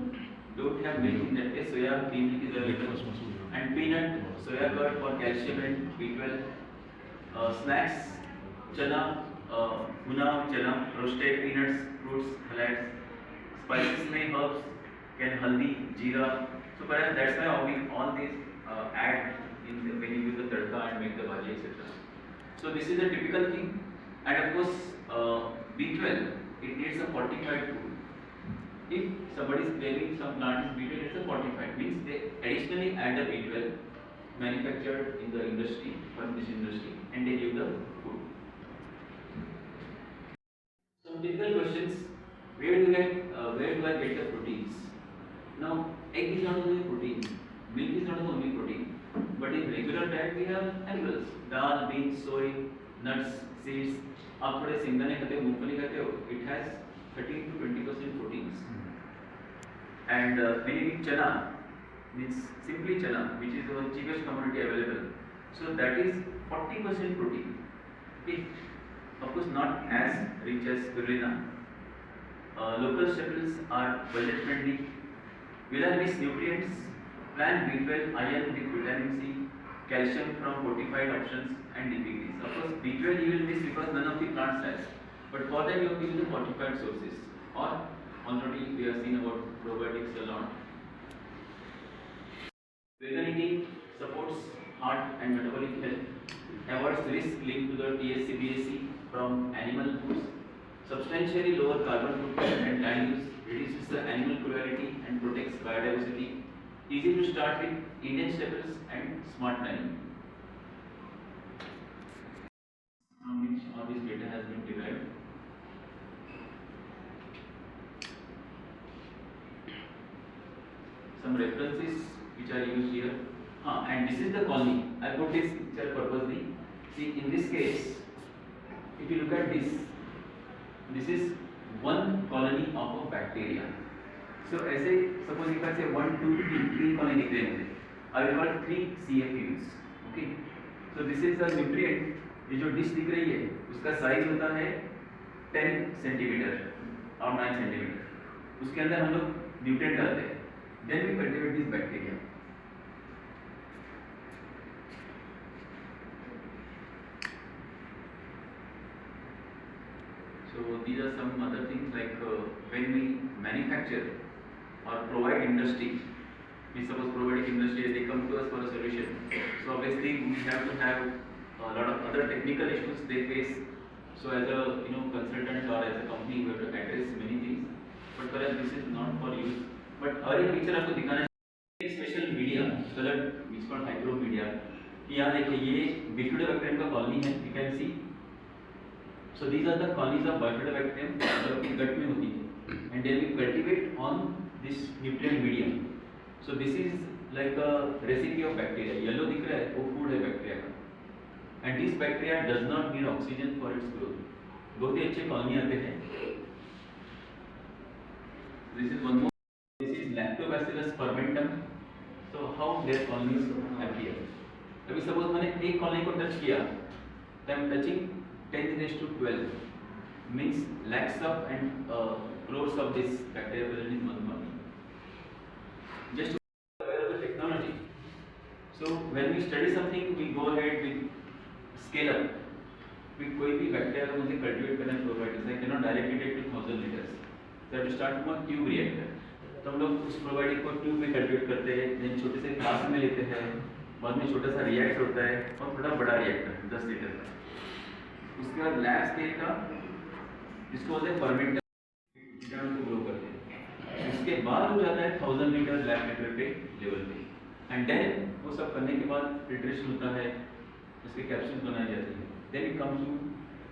Don't have milk in that case, soya and pea milk is available. And peanut, soya curd for calcium and B12. Snacks, chana, bhuna chana, roasted peanuts, fruits, salads, spices में herbs, can haldi, jeera. So perhaps that's why all these add in the, when you do the tadka and make the bhaji, etc. So this is a typical thing. And of course, B12, it needs a fortified food. If somebody is craving some plant is B12, it's a fortified. Means they additionally add a B12 manufactured in the industry, from this industry, and they give the food. Some typical questions: where do I get the proteins? Now, egg is not only protein, milk is not only protein, but in regular diet we have animals, dal, beans, soy, nuts, seeds. आप थोड़े सिंगदाने खाते हो, मूंगफली खाते हो, it has 13 to 20% proteins. And when you eat chana, means simply chana, which is the cheapest commodity available, so that is 40% protein. Okay, of course not as rich as spirulina. Local staples are budget friendly. Will I miss nutrients? Plant B12, iron with vitamin C, calcium from fortified options, and DPGs. Of course, B12 you will miss because none of the plants has. But for that you have to use the fortified sources. Or already we have seen about probiotics a lot. Vegan eating supports heart and metabolic health, avoids risk linked to the TSC/BSC from animal foods, substantially lower carbon footprint and land use, reduces the animal cruelty and protects biodiversity, easy to start with, Indian staples and smart planning. From which all this data has been derived. Some references which are used here. And this is the colony. I put this picture purposely. See, in this case, if you look at this is one colony of a bacteria. So ऐसे suppose if I say 1, 2, 3 colony दिख रहे हैं मुझे, I will call 3 CFUs. Okay. So this is a nutrient. ये जो dish दिख रही है, उसका साइज होता है 10 सेंटीमीटर और 9 सेंटीमीटर. उसके अंदर हम लोग न्यूट्रिएंट डालते हैं. Then we cultivate this bacteria. So these are some other things like when we manufacture or provide industry, we suppose providing industry, they come to us for a solution. So obviously we have to have a lot of other technical issues they face. So as a consultant or as a company, we have to address many things. But perhaps this is not for use. But और एक picture आपको दिखाना है special media colour which called hydro media. यहाँ देखिए ये bifidobacterium का colony है, you can see. So these are the colonies of bifidobacterium जो आपकी गट में होती है, and then we cultivate on this nutrient medium. So this is like a recipe of bacteria. Yellow दिख रहा है वो फूड है बैक्टीरिया का, and this bacteria does not need oxygen for its growth. बहुत ही अच्छे कॉलोनी आते हैं. This is one more. This is Lactobacillus fermentum. So how their colonies appear? अभी suppose मैंने एक कॉलोनी को टच किया, तो I am touching 10⁻12 means lakhs of and crores of this bacteria present in one colony. Just to be aware of the technology. So when we study something, we go ahead with scale up. We कोई भी bacteria को मुझे cultivate करना है probiotics, I cannot directly take to 1000 liters. So I have to start from a tube reactor. तो हम लोग उस प्रोबायोटिक को ट्यूब में कल्टीवेट करते हैं, देन छोटे से फ्लास्क में लेते हैं, बाद में छोटा सा रिएक्टर होता है और थोड़ा बड़ा रिएक्टर 10 लीटर का. उसके बाद लैब स्केल का जिसको बोलते हैं फर्मेंटर, कीटाणु को ग्रो करते हैं. उसके बाद हो जाता है 1000 लीटर लैब लीटर पे लेवल पे, एंड देन वो सब करने के बाद फिल्ट्रेशन होता है, उसके कैप्सूल बनाए जाते हैं, then it comes to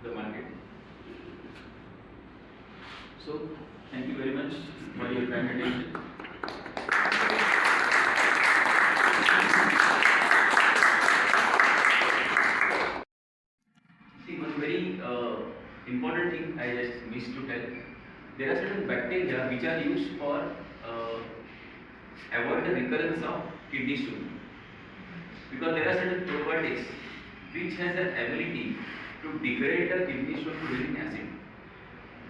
the market. So thank you very much for your kind attention. See, one very important thing I just missed to tell. There are certain bacteria which are used for avoid the recurrence of kidney stone, because there are certain probiotics which has the ability to degrade the kidney stone to uric acid.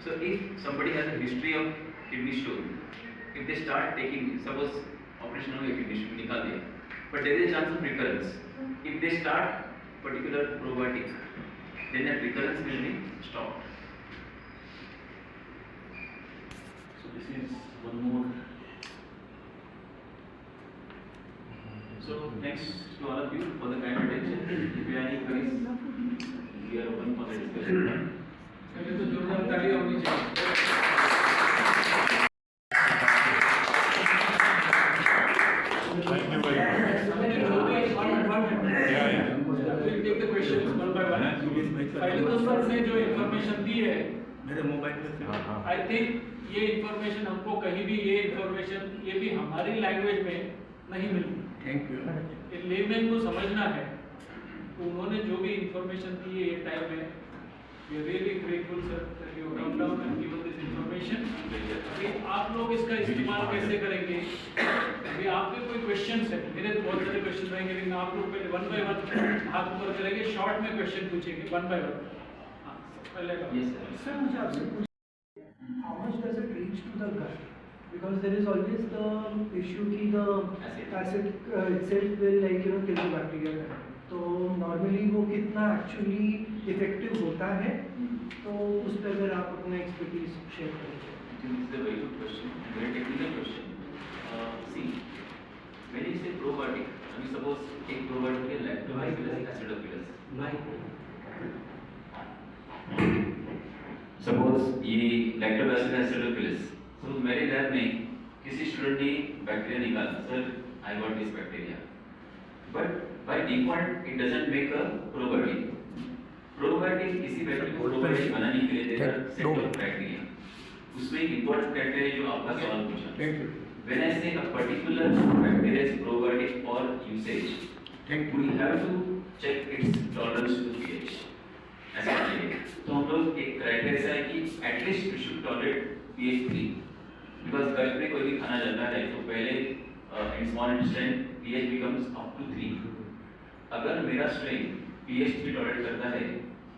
So if somebody has a history of kidney stone, if they start taking, suppose operation हो गया kidney stone निकाल दिया, but there is a chance of recurrence. If they start particular probiotic, then that recurrence will be stopped. So this is one more. So thanks to all of you for the kind attention. If you have any queries, we are open for the discussion. पहले तो जोरदार ताली होनी चाहिए. Thank you very much. Yeah, yeah. We'll take the questions one by one. पहले तो sir ने जो information दी है मेरे मोबाइल में हाँ हाँ आई थिंक ये इंफॉर्मेशन हमको कहीं भी ये इंफॉर्मेशन ये भी हमारी लैंग्वेज में नहीं मिली। थैंक यू ये लेमैन को समझना है, तो उन्होंने जो भी इंफॉर्मेशन दी है ये टाइम में, we really grateful sir that you come down and given this information. अभी आप लोग इसका इस्तेमाल कैसे करेंगे? अभी आपके कोई क्वेश्चंस है, मेरे तो बहुत सारे क्वेश्चन रहेंगे, लेकिन आप लोग पहले वन बाय वन हाथ ऊपर करेंगे, शॉर्ट में क्वेश्चन पूछेंगे वन बाय वन। हाँ, पहले का Yes, sir. Sir, मुझे आपसे पूछना है, how much does it reach to the gut? Because there is always the issue कि the acid itself will kill the bacteria. तो normally वो कितना actually effective होता है, तो उस पर अगर आप अपना expertise share करेंगे. This is a very good question, very technical question. See, when you say probiotic, I mean suppose एक probiotic है lactobacillus acidophilus. Suppose ये lactobacillus acidophilus. So मेरे लैब में किसी स्टूडेंट ने बैक्टीरिया निकाला, sir I got this bacteria. But by default it doesn't make a probiotic. Probiotic किसी bacteria को probiotic बनाने के लिए देता है set of criteria. उसमें एक important criteria जो आपका सवाल पूछा. Thank you When I say a particular bacteria is probiotic for usage, thank we have to check its tolerance to pH. ऐसा चाहिए. तो हम लोग एक क्राइटेरिया है कि at least we should tolerate pH 3. Because गट में कोई भी खाना जाता है तो पहले in small intestine pH becomes up to 3. अगर मेरा strain pH 3 tolerate करता है,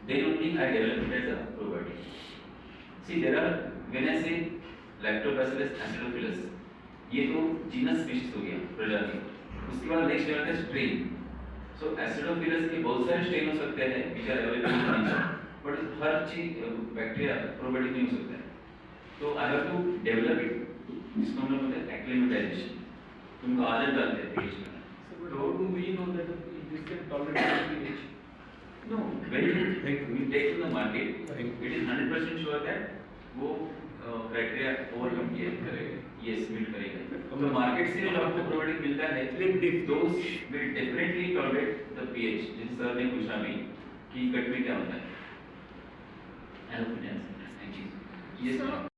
then only I develop it as a probiotic. See, there are, when I say lactobacillus acidophilus, ये तो जीनस स्पीशीज हो गया, प्रजाति. उसके बाद नेक्स्ट लेवल है स्ट्रेन. सो एसिडोफिलस के बहुत सारे स्ट्रेन हो सकते हैं which are available in nature, but हर चीज बैक्टीरिया प्रोबायोटिक नहीं हो सकता है. तो I have to develop it, जिसको हम लोग बोलते हैं एक्लेमेटाइजेशन. तुमको आदत डालते हैं पीएच में. So how do we know that this can tolerate pH? No, when we take to the market, it is 100% sure that वो क्राइटेरिया ओवरकम करेगा, यस मीट करेगा. तो मार्केट से जो आपको प्रोबायोटिक मिलता है, those will definitely tolerate the pH. जैसे सर ने पूछा भी कि गट में क्या होता है. I hope it answer. Thank you. Yes So,